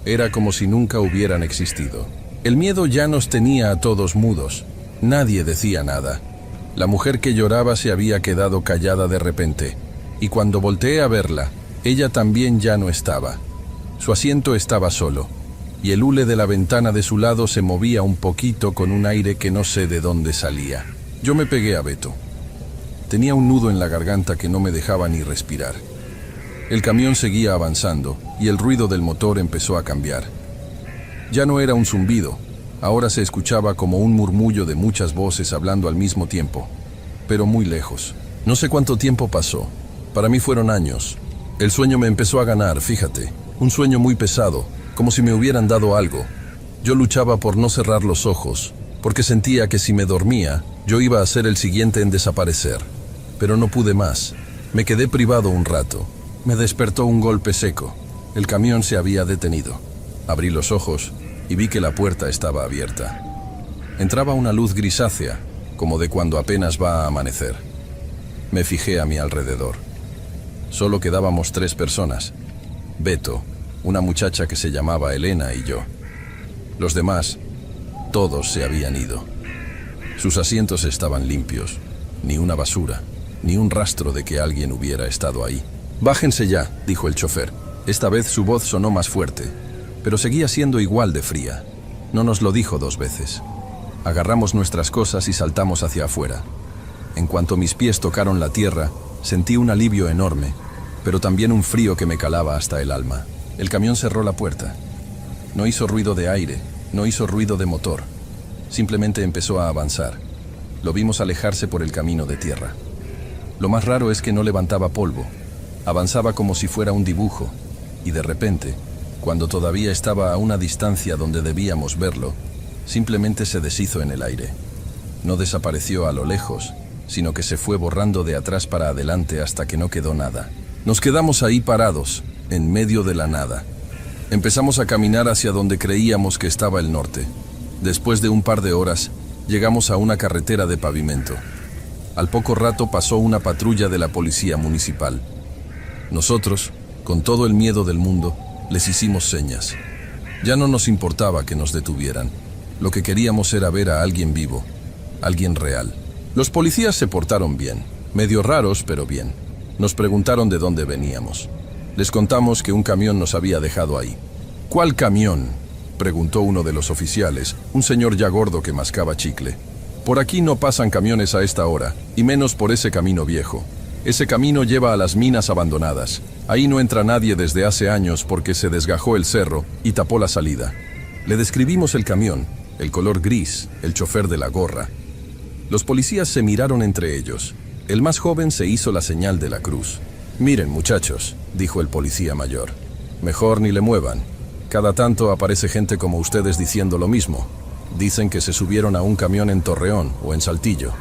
Era como si nunca hubieran existido. El miedo ya nos tenía a todos mudos. Nadie decía nada. La mujer que lloraba se había quedado callada de repente, y cuando volteé a verla, ella también ya no estaba. Su asiento estaba solo, y el hule de la ventana de su lado se movía un poquito con un aire que no sé de dónde salía. Yo me pegué a Beto. Tenía un nudo en la garganta que no me dejaba ni respirar. El camión seguía avanzando, y el ruido del motor empezó a cambiar. Ya no era un zumbido, ahora se escuchaba como un murmullo de muchas voces hablando al mismo tiempo, pero muy lejos. No sé cuánto tiempo pasó. Para mí fueron años. El sueño me empezó a ganar, fíjate. Un sueño muy pesado, como si me hubieran dado algo. Yo luchaba por no cerrar los ojos, porque sentía que si me dormía, yo iba a ser el siguiente en desaparecer. Pero no pude más. Me quedé privado un rato. Me despertó un golpe seco. El camión se había detenido. Abrí los ojos y vi que la puerta estaba abierta. Entraba una luz grisácea, como de cuando apenas va a amanecer. Me fijé a mi alrededor. Solo quedábamos 3 personas. Beto, una muchacha que se llamaba Elena y yo. Los demás, todos se habían ido. Sus asientos estaban limpios. Ni una basura, ni un rastro de que alguien hubiera estado ahí. «Bájense ya», dijo el chofer. Esta vez su voz sonó más fuerte, pero seguía siendo igual de fría. No nos lo dijo 2 veces. Agarramos nuestras cosas y saltamos hacia afuera. En cuanto mis pies tocaron la tierra, sentí un alivio enorme, pero también un frío que me calaba hasta el alma. El camión cerró la puerta. No hizo ruido de aire, no hizo ruido de motor. Simplemente empezó a avanzar. Lo vimos alejarse por el camino de tierra. Lo más raro es que no levantaba polvo. Avanzaba como si fuera un dibujo, y de repente, cuando todavía estaba a una distancia donde debíamos verlo, simplemente se deshizo en el aire. No desapareció a lo lejos, sino que se fue borrando de atrás para adelante hasta que no quedó nada. Nos quedamos ahí parados, en medio de la nada. Empezamos a caminar hacia donde creíamos que estaba el norte. Después de un par de horas, llegamos a una carretera de pavimento. Al poco rato pasó una patrulla de la policía municipal. Nosotros, con todo el miedo del mundo, les hicimos señas. Ya no nos importaba que nos detuvieran. Lo que queríamos era ver a alguien vivo, alguien real. Los policías se portaron bien, medio raros, pero bien. Nos preguntaron de dónde veníamos. Les contamos que un camión nos había dejado ahí. «¿Cuál camión?», preguntó uno de los oficiales, un señor ya gordo que mascaba chicle. «Por aquí no pasan camiones a esta hora, y menos por ese camino viejo. Ese camino lleva a las minas abandonadas. Ahí no entra nadie desde hace años porque se desgajó el cerro y tapó la salida». Le describimos el camión, el color gris, el chofer de la gorra. Los policías se miraron entre ellos. El más joven se hizo la señal de la cruz. «Miren, muchachos», dijo el policía mayor, «mejor ni le muevan. Cada tanto aparece gente como ustedes diciendo lo mismo. Dicen que se subieron a un camión en Torreón o en Saltillo.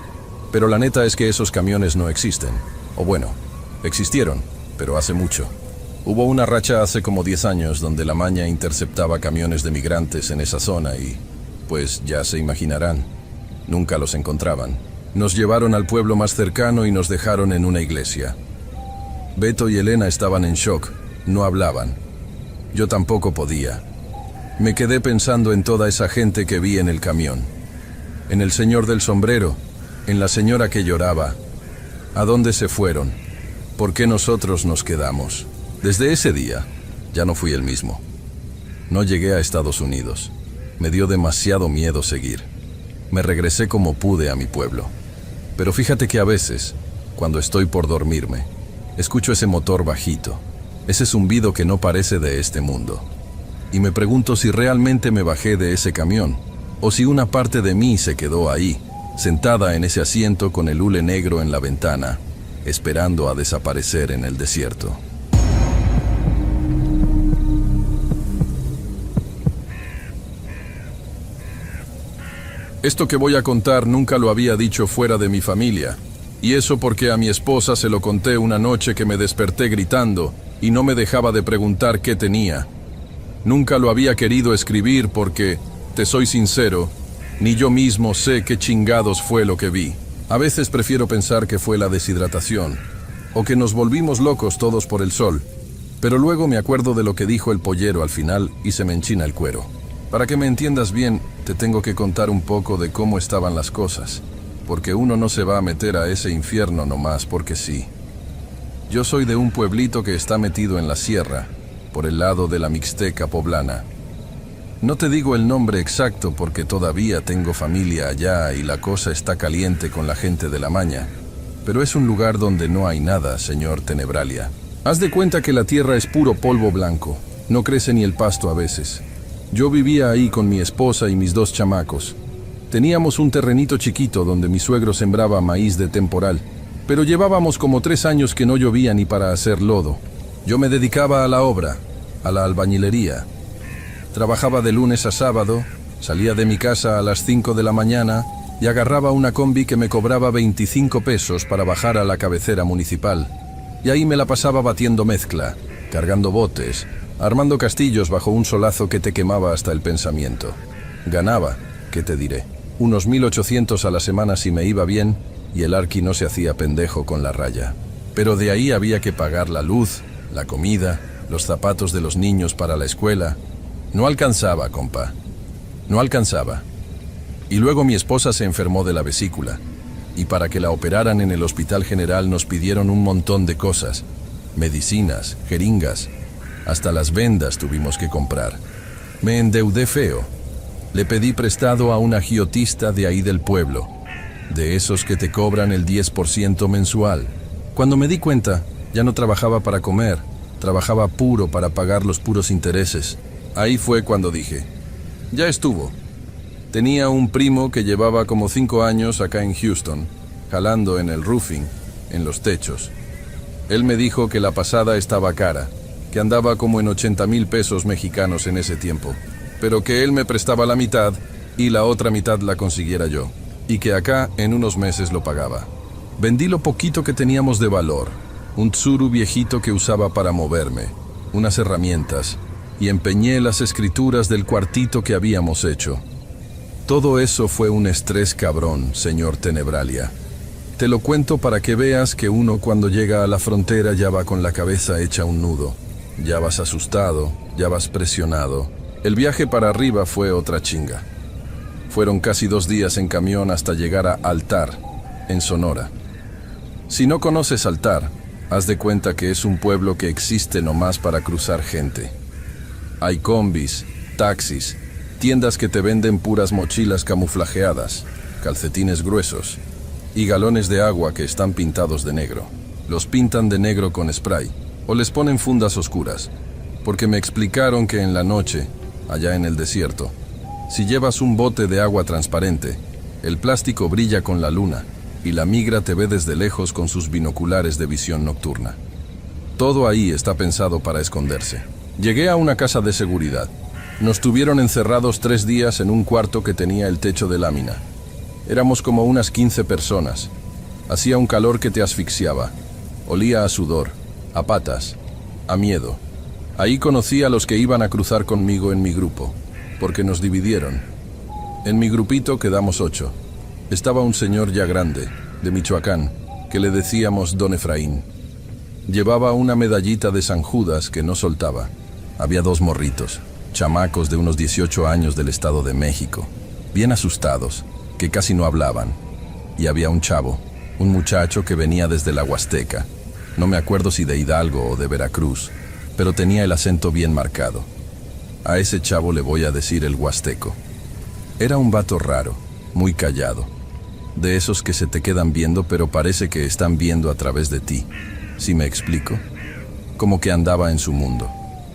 Pero la neta es que esos camiones no existen. O bueno, existieron, pero hace mucho. Hubo una racha hace como 10 años donde la Maña interceptaba camiones de migrantes en esa zona y, pues ya se imaginarán, nunca los encontraban. Nos llevaron al pueblo más cercano y nos dejaron en una iglesia. Beto y Elena estaban en shock, no hablaban. Yo tampoco podía. Me quedé pensando en toda esa gente que vi en el camión. En el señor del sombrero, en la señora que lloraba. ¿A dónde se fueron? ¿Por qué nosotros nos quedamos? Desde ese día, ya no fui el mismo. No llegué a Estados Unidos. Me dio demasiado miedo seguir. Me regresé como pude a mi pueblo. Pero fíjate que a veces, cuando estoy por dormirme, escucho ese motor bajito, ese zumbido que no parece de este mundo. Y me pregunto si realmente me bajé de ese camión, o si una parte de mí se quedó ahí, sentada en ese asiento con el hule negro en la ventana, esperando a desaparecer en el desierto. Esto que voy a contar nunca lo había dicho fuera de mi familia, y eso porque a mi esposa se lo conté una noche que me desperté gritando y no me dejaba de preguntar qué tenía. Nunca lo había querido escribir porque, te soy sincero, ni yo mismo sé qué chingados fue lo que vi. A veces prefiero pensar que fue la deshidratación, o que nos volvimos locos todos por el sol, pero luego me acuerdo de lo que dijo el pollero al final y se me enchina el cuero. Para que me entiendas bien, te tengo que contar un poco de cómo estaban las cosas, porque uno no se va a meter a ese infierno nomás porque sí. Yo soy de un pueblito que está metido en la sierra, por el lado de la Mixteca poblana. No te digo el nombre exacto porque todavía tengo familia allá y la cosa está caliente con la gente de la maña, pero es un lugar donde no hay nada, señor Tenebralia. Haz de cuenta que la tierra es puro polvo blanco, no crece ni el pasto a veces. Yo vivía ahí con mi esposa y mis 2 chamacos. Teníamos un terrenito chiquito donde mi suegro sembraba maíz de temporal, pero llevábamos como 3 años que no llovía ni para hacer lodo. Yo me dedicaba a la obra, a la albañilería. Trabajaba de lunes a sábado, salía de mi casa a las 5 de la mañana y agarraba una combi que me cobraba 25 pesos para bajar a la cabecera municipal. Y ahí me la pasaba batiendo mezcla, cargando botes, armando castillos bajo un solazo que te quemaba hasta el pensamiento. Ganaba, ¿qué te diré? Unos 1.800 a la semana si me iba bien, y el arqui no se hacía pendejo con la raya. Pero de ahí había que pagar la luz, la comida, los zapatos de los niños para la escuela. No alcanzaba, compa. No alcanzaba. Y luego mi esposa se enfermó de la vesícula, y para que la operaran en el Hospital General nos pidieron un montón de cosas. Medicinas, jeringas, hasta las vendas tuvimos que comprar. Me endeudé feo. Le pedí prestado a un agiotista de ahí del pueblo, de esos que te cobran el 10% mensual. Cuando me di cuenta, ya no trabajaba para comer, trabajaba puro para pagar los puros intereses. Ahí fue cuando dije, ya estuvo. Tenía un primo que llevaba como 5 años acá en Houston, jalando en el roofing, en los techos. Él me dijo que la pasada estaba cara, que andaba como en 80,000 pesos mexicanos en ese tiempo, pero que él me prestaba la mitad y la otra mitad la consiguiera yo, y que acá en unos meses lo pagaba. Vendí lo poquito que teníamos de valor, un tsuru viejito que usaba para moverme, unas herramientas, y empeñé las escrituras del cuartito que habíamos hecho. Todo eso fue un estrés cabrón, señor Tenebralia. Te lo cuento para que veas que uno cuando llega a la frontera ya va con la cabeza hecha un nudo. Ya vas asustado, ya vas presionado. El viaje para arriba fue otra chinga. Fueron casi 2 días en camión hasta llegar a Altar, en Sonora. Si no conoces Altar, haz de cuenta que es un pueblo que existe nomás para cruzar gente. Hay combis, taxis, tiendas que te venden puras mochilas camuflajeadas, calcetines gruesos y galones de agua que están pintados de negro. Los pintan de negro con spray o les ponen fundas oscuras, porque me explicaron que en la noche, allá en el desierto, si llevas un bote de agua transparente, el plástico brilla con la luna y la migra te ve desde lejos con sus binoculares de visión nocturna. Todo ahí está pensado para esconderse. Llegué a una casa de seguridad. Nos tuvieron encerrados 3 días en un cuarto que tenía el techo de lámina. Éramos como unas 15 personas. Hacía un calor que te asfixiaba. Olía a sudor, a patas, a miedo. Ahí conocí a los que iban a cruzar conmigo en mi grupo, porque nos dividieron. En mi grupito quedamos 8. Estaba un señor ya grande, de Michoacán, que le decíamos Don Efraín. Llevaba una medallita de San Judas que no soltaba. Había 2 morritos, chamacos de unos 18 años del Estado de México, bien asustados, que casi no hablaban. y había un chavo, un muchacho que venía desde la Huasteca. No me acuerdo si de Hidalgo o de Veracruz, pero tenía el acento bien marcado. A ese chavo le voy a decir el huasteco. Era un vato raro, muy callado. De esos que se te quedan viendo, pero parece que están viendo a través de ti. ¿Sí me explico? Como que andaba en su mundo.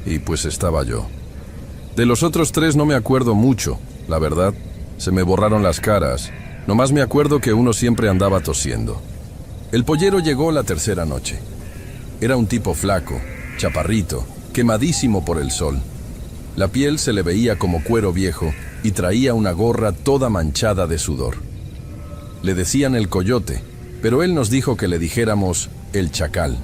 Y pues estaba yo. De los otros tres no me acuerdo mucho, la verdad. Se me borraron las caras. Nomás me acuerdo que uno siempre andaba tosiendo. El pollero llegó la tercera noche. Era un tipo flaco, chaparrito, quemadísimo por el sol. La piel se le veía como cuero viejo y traía una gorra toda manchada de sudor. Le decían el coyote, pero él nos dijo que le dijéramos el chacal.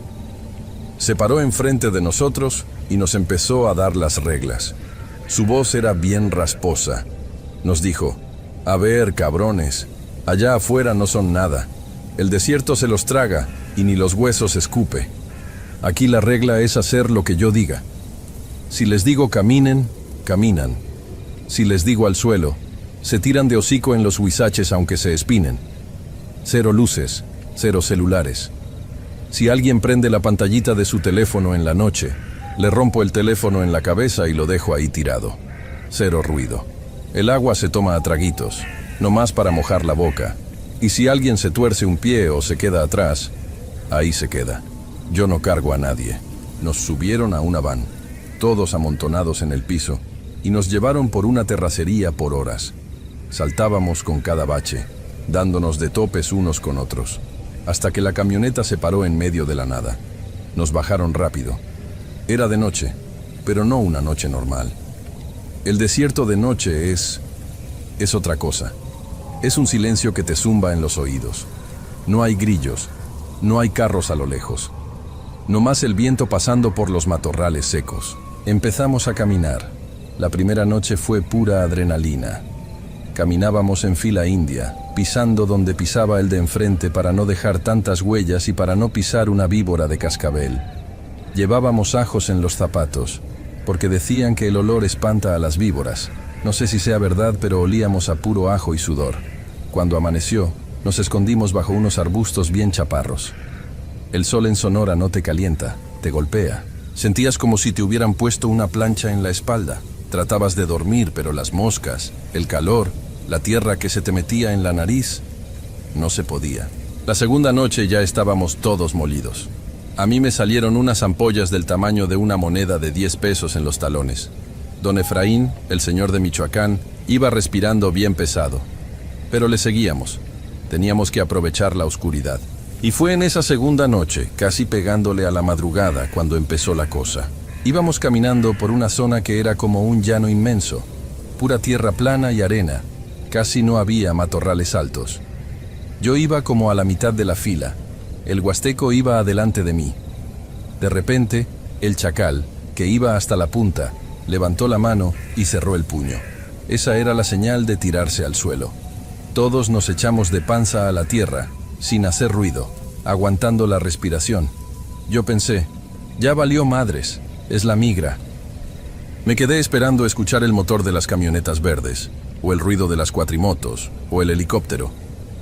Se paró enfrente de nosotros y nos empezó a dar las reglas. Su voz era bien rasposa. Nos dijo: a ver, cabrones, allá afuera no son nada. El desierto se los traga y ni los huesos escupe. Aquí la regla es hacer lo que yo diga. Si les digo caminen, caminan. Si les digo al suelo, se tiran de hocico en los huizaches aunque se espinen. 0 luces, 0 celulares. Si alguien prende la pantallita de su teléfono en la noche, le rompo el teléfono en la cabeza y lo dejo ahí tirado. 0 ruido. El agua se toma a traguitos, nomás para mojar la boca. Y si alguien se tuerce un pie o se queda atrás, ahí se queda. Yo no cargo a nadie. Nos subieron a una van, todos amontonados en el piso, y nos llevaron por una terracería por horas. Saltábamos con cada bache, dándonos de topes unos con otros, hasta que la camioneta se paró en medio de la nada. Nos bajaron rápido. Era de noche, pero no una noche normal. El desierto de noche es otra cosa. Es un silencio que te zumba en los oídos. No hay grillos, no hay carros a lo lejos. Nomás el viento pasando por los matorrales secos. Empezamos a caminar. La primera noche fue pura adrenalina. Caminábamos en fila india, pisando donde pisaba el de enfrente para no dejar tantas huellas y para no pisar una víbora de cascabel. Llevábamos ajos en los zapatos, porque decían que el olor espanta a las víboras. No sé si sea verdad, pero olíamos a puro ajo y sudor. Cuando amaneció, nos escondimos bajo unos arbustos bien chaparros. El sol en Sonora no te calienta, te golpea. Sentías como si te hubieran puesto una plancha en la espalda. Tratabas de dormir, pero las moscas, el calor, la tierra que se te metía en la nariz, no se podía. La segunda noche ya estábamos todos molidos. A mí me salieron unas ampollas del tamaño de una moneda de 10 pesos en los talones. Don Efraín, el señor de Michoacán, iba respirando bien pesado. Pero le seguíamos. Teníamos que aprovechar la oscuridad. Y fue en esa segunda noche, casi pegándole a la madrugada, cuando empezó la cosa. Íbamos caminando por una zona que era como un llano inmenso, pura tierra plana y arena. Casi no había matorrales altos. Yo iba como a la mitad de la fila. El huasteco iba adelante de mí. De repente, el chacal, que iba hasta la punta, levantó la mano y cerró el puño. Esa era la señal de tirarse al suelo. Todos nos echamos de panza a la tierra, sin hacer ruido, aguantando la respiración. Yo pensé, ya valió madres, es la migra. Me quedé esperando escuchar el motor de las camionetas verdes, o el ruido de las cuatrimotos, o el helicóptero,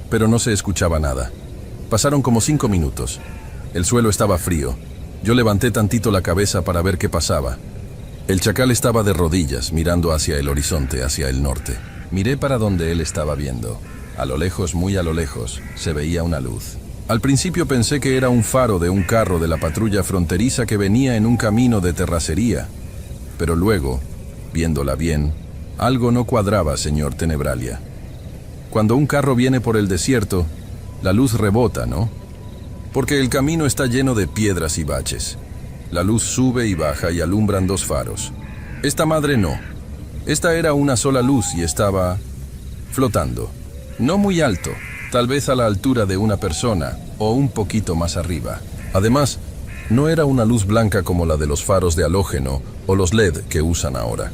pero no se escuchaba nada. Pasaron como 5 minutos. El suelo estaba frío. Yo levanté tantito la cabeza para ver qué pasaba. El chacal estaba de rodillas, mirando hacia el horizonte, hacia el norte. Miré para donde él estaba viendo. A lo lejos, muy a lo lejos, se veía una luz. Al principio pensé que era un faro de un carro de la patrulla fronteriza que venía en un camino de terracería. Pero luego, viéndola bien, algo no cuadraba, señor Tenebralia. Cuando un carro viene por el desierto, la luz rebota, ¿no? Porque el camino está lleno de piedras y baches. La luz sube y baja y alumbran 2 faros. Esta madre no. Esta era una sola luz y estaba flotando. No muy alto, tal vez a la altura de una persona o un poquito más arriba. Además, no era una luz blanca como la de los faros de halógeno o los LED que usan ahora.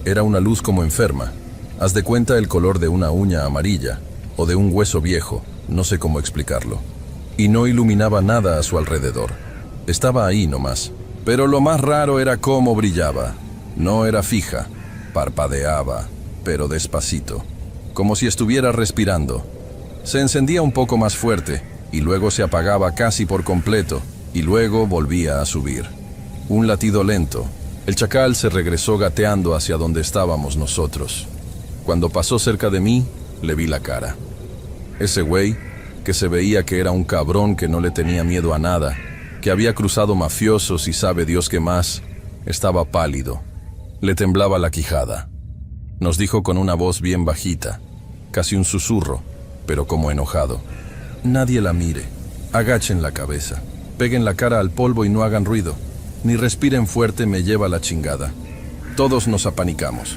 Era una luz como enferma. Haz de cuenta el color de una uña amarilla o de un hueso viejo, no sé cómo explicarlo. Y no iluminaba nada a su alrededor. Estaba ahí nomás. Pero lo más raro era cómo brillaba. No era fija, parpadeaba, pero despacito, como si estuviera respirando. Se encendía un poco más fuerte, y luego se apagaba casi por completo, y luego volvía a subir. Un latido lento. El chacal se regresó gateando hacia donde estábamos nosotros. Cuando pasó cerca de mí, le vi la cara. Ese güey, que se veía que era un cabrón que no le tenía miedo a nada, que había cruzado mafiosos y sabe Dios qué más, estaba pálido. Le temblaba la quijada. Nos dijo con una voz bien bajita, casi un susurro, pero como enojado: nadie la mire, agachen la cabeza, peguen la cara al polvo y no hagan ruido, ni respiren fuerte, me lleva la chingada. Todos nos apanicamos.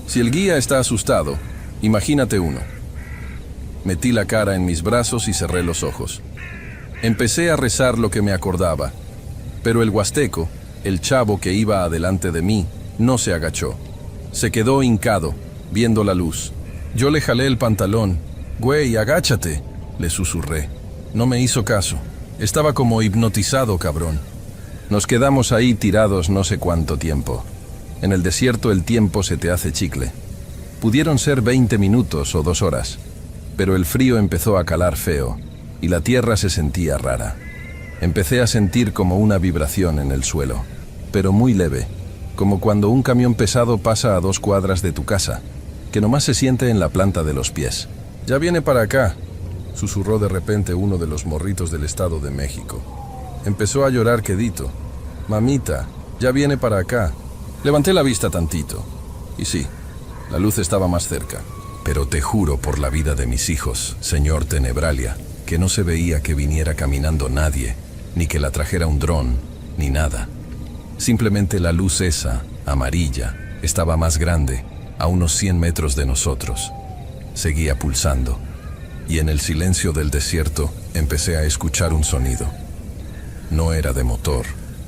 Si el guía está asustado, imagínate uno. Metí la cara en mis brazos y cerré los ojos. Empecé a rezar lo que me acordaba, pero el huasteco, el chavo que iba adelante de mí, no se agachó. Se quedó hincado, viendo la luz. Yo le jalé el pantalón. «Güey, agáchate», le susurré. No me hizo caso. Estaba como hipnotizado, cabrón. Nos quedamos ahí tirados no sé cuánto tiempo. En el desierto el tiempo se te hace chicle. Pudieron ser 20 minutos o 2 horas, pero el frío empezó a calar feo y la tierra se sentía rara. Empecé a sentir como una vibración en el suelo, pero muy leve, como cuando un camión pesado pasa a 2 cuadras de tu casa, que nomás se siente en la planta de los pies. «Ya viene para acá», susurró de repente uno de los morritos del Estado de México. Empezó a llorar quedito. «Mamita, ya viene para acá». Levanté la vista tantito, y sí, la luz estaba más cerca. Pero te juro por la vida de mis hijos, señor Tenebralia, que no se veía que viniera caminando nadie, ni que la trajera un dron, ni nada. Simplemente la luz esa, amarilla, estaba más grande, a unos 100 metros de nosotros. Seguía pulsando, y en el silencio del desierto empecé a escuchar un sonido. No era de motor,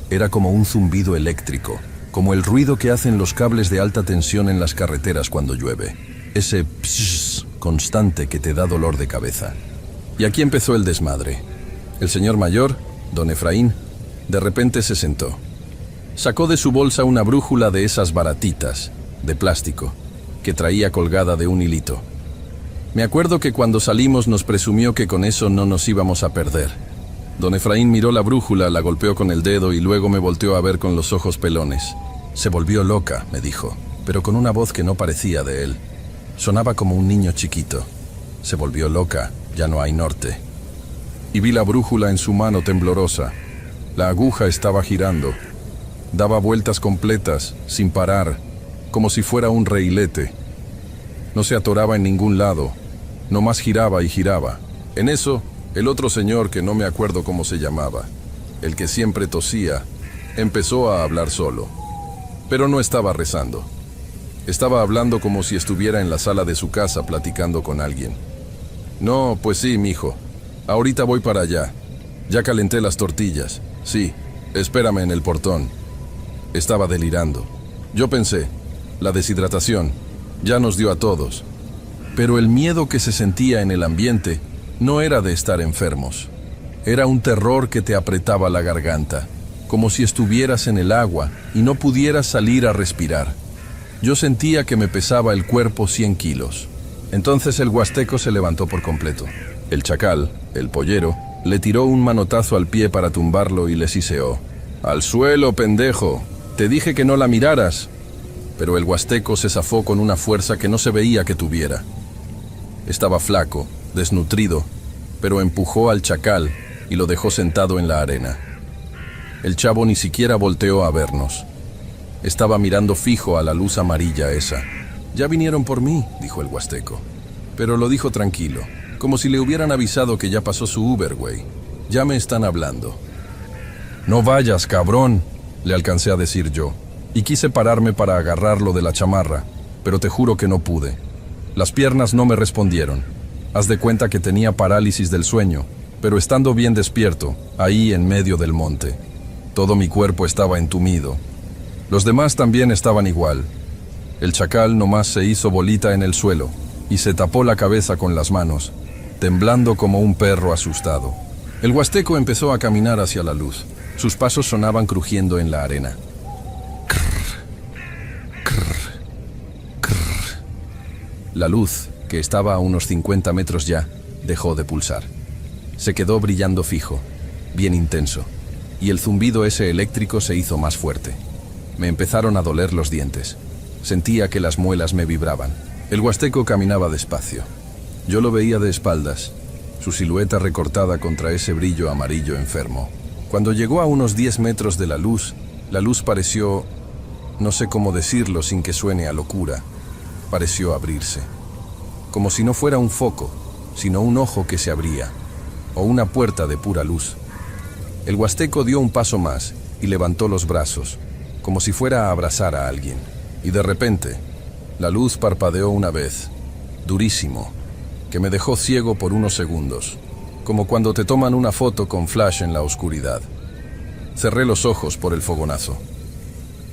era como un zumbido eléctrico, como el ruido que hacen los cables de alta tensión en las carreteras cuando llueve. Ese pss constante que te da dolor de cabeza. Y aquí empezó el desmadre. El señor mayor, don Efraín, de repente se sentó. Sacó de su bolsa una brújula de esas baratitas, de plástico, que traía colgada de un hilito. Me acuerdo que cuando salimos nos presumió que con eso no nos íbamos a perder. Don Efraín miró la brújula, la golpeó con el dedo y luego me volteó a ver con los ojos pelones. Se volvió loca, me dijo, pero con una voz que no parecía de él. Sonaba como un niño chiquito. Se volvió loca, ya no hay norte. Y vi la brújula en su mano temblorosa. La aguja estaba girando. Daba vueltas completas, sin parar, como si fuera un reilete. No se atoraba en ningún lado, nomás giraba y giraba. En eso, el otro señor, que no me acuerdo cómo se llamaba, el que siempre tosía, empezó a hablar solo. Pero no estaba rezando. Estaba hablando como si estuviera en la sala de su casa platicando con alguien. «No, pues sí, mijo. Ahorita voy para allá. Ya calenté las tortillas. Sí, espérame en el portón». Estaba delirando. Yo pensé, la deshidratación ya nos dio a todos. Pero el miedo que se sentía en el ambiente no era de estar enfermos. Era un terror que te apretaba la garganta, como si estuvieras en el agua y no pudieras salir a respirar. Yo sentía que me pesaba el cuerpo 100 kilos. Entonces el huasteco se levantó por completo. El chacal, el pollero, le tiró un manotazo al pie para tumbarlo y le siseó. «Al suelo, pendejo. Te dije que no la miraras». Pero el huasteco se zafó con una fuerza que no se veía que tuviera. Estaba flaco, desnutrido, pero empujó al chacal y lo dejó sentado en la arena. El chavo ni siquiera volteó a vernos. Estaba mirando fijo a la luz amarilla esa. «Ya vinieron por mí», dijo el huasteco. Pero lo dijo tranquilo, como si le hubieran avisado que ya pasó su Uber, güey. «Ya me están hablando». «No vayas, cabrón», le alcancé a decir yo. Y quise pararme para agarrarlo de la chamarra, pero te juro que no pude. Las piernas no me respondieron. Haz de cuenta que tenía parálisis del sueño, pero estando bien despierto, ahí en medio del monte. Todo mi cuerpo estaba entumido. Los demás también estaban igual. El chacal nomás se hizo bolita en el suelo y se tapó la cabeza con las manos, temblando como un perro asustado. El huasteco empezó a caminar hacia la luz. Sus pasos sonaban crujiendo en la arena. La luz, que estaba a unos 50 metros ya, dejó de pulsar. Se quedó brillando fijo, bien intenso, y el zumbido ese eléctrico se hizo más fuerte. Me empezaron a doler los dientes. Sentía que las muelas me vibraban. El huasteco caminaba despacio. Yo lo veía de espaldas, su silueta recortada contra ese brillo amarillo enfermo. Cuando llegó a unos 10 metros de la luz pareció, no sé cómo decirlo sin que suene a locura, pareció abrirse. Como si no fuera un foco, sino un ojo que se abría, o una puerta de pura luz. El huasteco dio un paso más y levantó los brazos, como si fuera a abrazar a alguien. Y de repente, la luz parpadeó una vez, durísimo, que me dejó ciego por unos segundos, como cuando te toman una foto con flash en la oscuridad. Cerré los ojos por el fogonazo.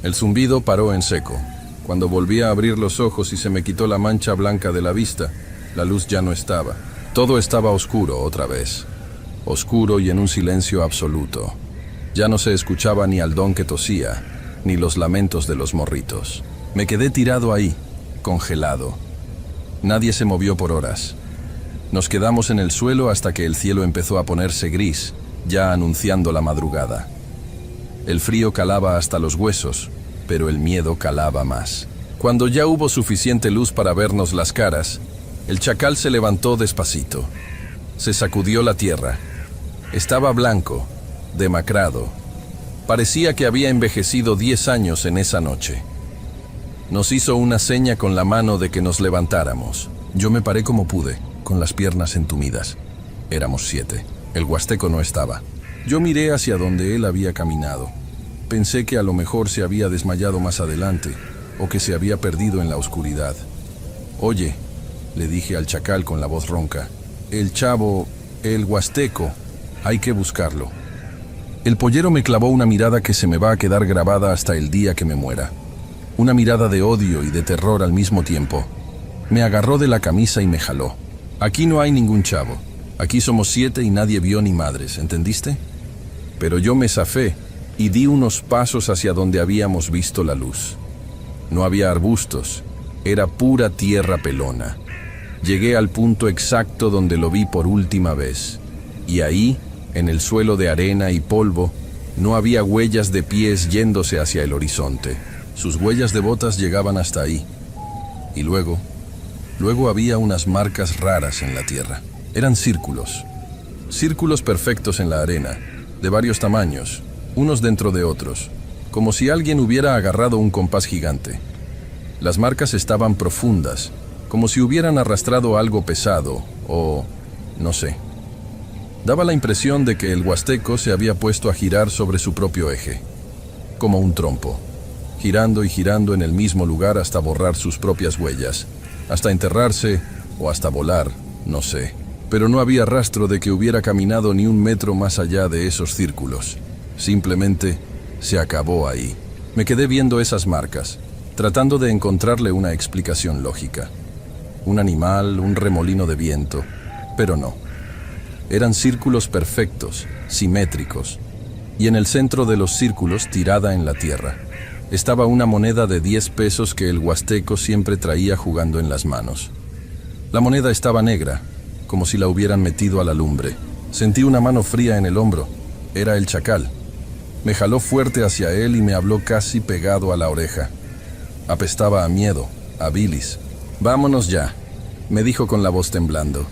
El zumbido paró en seco. Cuando volví a abrir los ojos y se me quitó la mancha blanca de la vista, la luz ya no estaba. Todo estaba oscuro otra vez. Oscuro y en un silencio absoluto. Ya no se escuchaba ni al don que tosía, ni los lamentos de los morritos. Me quedé tirado ahí, congelado. Nadie se movió por horas. Nos quedamos en el suelo hasta que el cielo empezó a ponerse gris, ya anunciando la madrugada. El frío calaba hasta los huesos, pero el miedo calaba más. Cuando ya hubo suficiente luz para vernos las caras, el chacal se levantó despacito. Se sacudió la tierra. Estaba blanco, demacrado. Parecía que había envejecido 10 años en esa noche. Nos hizo una seña con la mano de que nos levantáramos. Yo me paré como pude, con las piernas entumidas. Éramos 7. El huasteco no estaba. Yo miré hacia donde él había caminado. Pensé que a lo mejor se había desmayado más adelante, o que se había perdido en la oscuridad. «Oye», le dije al chacal con la voz ronca, «el chavo, el huasteco, hay que buscarlo». El pollero me clavó una mirada que se me va a quedar grabada hasta el día que me muera. Una mirada de odio y de terror al mismo tiempo. Me agarró de la camisa y me jaló. «Aquí no hay ningún chavo. Aquí somos 7 y nadie vio ni madres, ¿entendiste?» Pero yo me zafé y di unos pasos hacia donde habíamos visto la luz. No había arbustos, era pura tierra pelona. Llegué al punto exacto donde lo vi por última vez. Y ahí, en el suelo de arena y polvo, no había huellas de pies yéndose hacia el horizonte. Sus huellas de botas llegaban hasta ahí. Y luego había unas marcas raras en la tierra. Eran círculos. Círculos perfectos en la arena, de varios tamaños, unos dentro de otros, como si alguien hubiera agarrado un compás gigante. Las marcas estaban profundas, como si hubieran arrastrado algo pesado, o no sé. Daba la impresión de que el huasteco se había puesto a girar sobre su propio eje, como un trompo, girando y girando en el mismo lugar hasta borrar sus propias huellas, hasta enterrarse o hasta volar, no sé. Pero no había rastro de que hubiera caminado ni un metro más allá de esos círculos. Simplemente se acabó ahí. Me quedé viendo esas marcas, tratando de encontrarle una explicación lógica. Un animal, un remolino de viento, pero no. Eran círculos perfectos, simétricos, y en el centro de los círculos, tirada en la tierra, estaba una moneda de 10 pesos que el huasteco siempre traía jugando en las manos. La moneda estaba negra, como si la hubieran metido a la lumbre. Sentí una mano fría en el hombro. Era el chacal. Me jaló fuerte hacia él y me habló casi pegado a la oreja. Apestaba a miedo, a bilis. «Vámonos ya», me dijo con la voz temblando.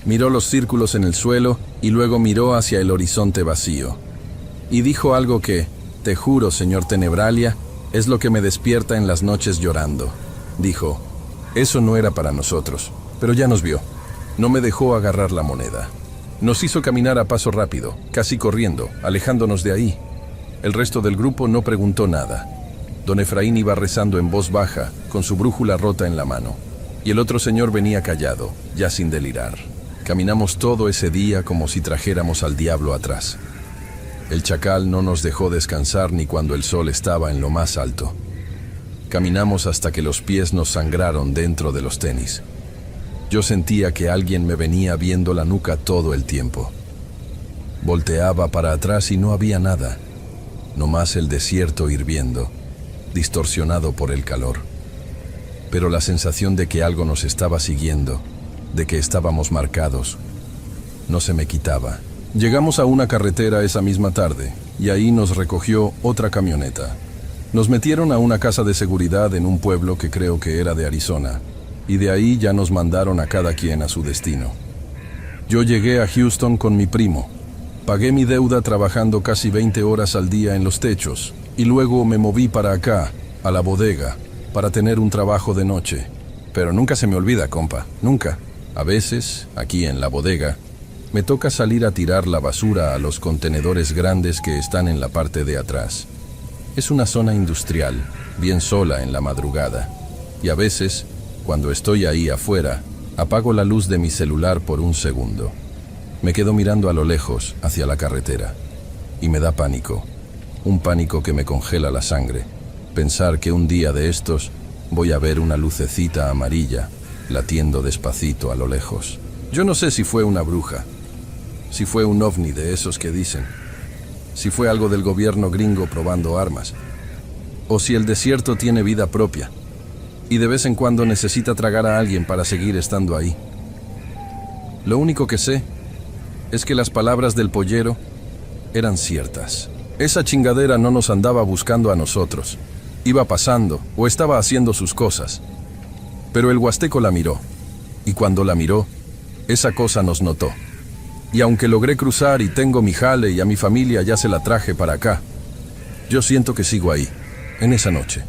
Miró los círculos en el suelo y luego miró hacia el horizonte vacío. Y dijo algo que, te juro, señor Tenebralia, es lo que me despierta en las noches llorando. Dijo, «Eso no era para nosotros», pero ya nos vio. No me dejó agarrar la moneda. Nos hizo caminar a paso rápido, casi corriendo, alejándonos de ahí. El resto del grupo no preguntó nada. Don Efraín iba rezando en voz baja, con su brújula rota en la mano. Y el otro señor venía callado, ya sin delirar. Caminamos todo ese día como si trajéramos al diablo atrás. El chacal no nos dejó descansar ni cuando el sol estaba en lo más alto. Caminamos hasta que los pies nos sangraron dentro de los tenis. Yo sentía que alguien me venía viendo la nuca todo el tiempo. Volteaba para atrás y no había nada. Nomás el desierto hirviendo, distorsionado por el calor. Pero la sensación de que algo nos estaba siguiendo, de que estábamos marcados, no se me quitaba. Llegamos a una carretera esa misma tarde y ahí nos recogió otra camioneta. Nos metieron a una casa de seguridad en un pueblo que creo que era de Arizona, y de ahí ya nos mandaron a cada quien a su destino. Yo llegué a Houston con mi primo. Pagué mi deuda trabajando casi 20 horas al día en los techos, y luego me moví para acá, a la bodega, para tener un trabajo de noche. Pero nunca se me olvida, compa, nunca. A veces, aquí en la bodega, me toca salir a tirar la basura a los contenedores grandes que están en la parte de atrás. Es una zona industrial, bien sola en la madrugada. Y a veces, cuando estoy ahí afuera, apago la luz de mi celular por un segundo. Me quedo mirando a lo lejos, hacia la carretera. Y me da pánico. Un pánico que me congela la sangre. Pensar que un día de estos voy a ver una lucecita amarilla latiendo despacito a lo lejos. Yo no sé si fue una bruja, si fue un ovni de esos que dicen, si fue algo del gobierno gringo probando armas, o si el desierto tiene vida propia y de vez en cuando necesita tragar a alguien para seguir estando ahí. Lo único que sé es que las palabras del pollero eran ciertas. Esa chingadera no nos andaba buscando a nosotros. Iba pasando o estaba haciendo sus cosas. Pero el huasteco la miró. Y cuando la miró, esa cosa nos notó. Y aunque logré cruzar y tengo mi jale y a mi familia ya se la traje para acá, yo siento que sigo ahí, en esa noche.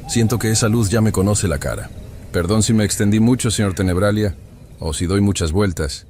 Siento que esa luz ya me conoce la cara. Perdón si me extendí mucho, señor Tenebralia, o si doy muchas vueltas.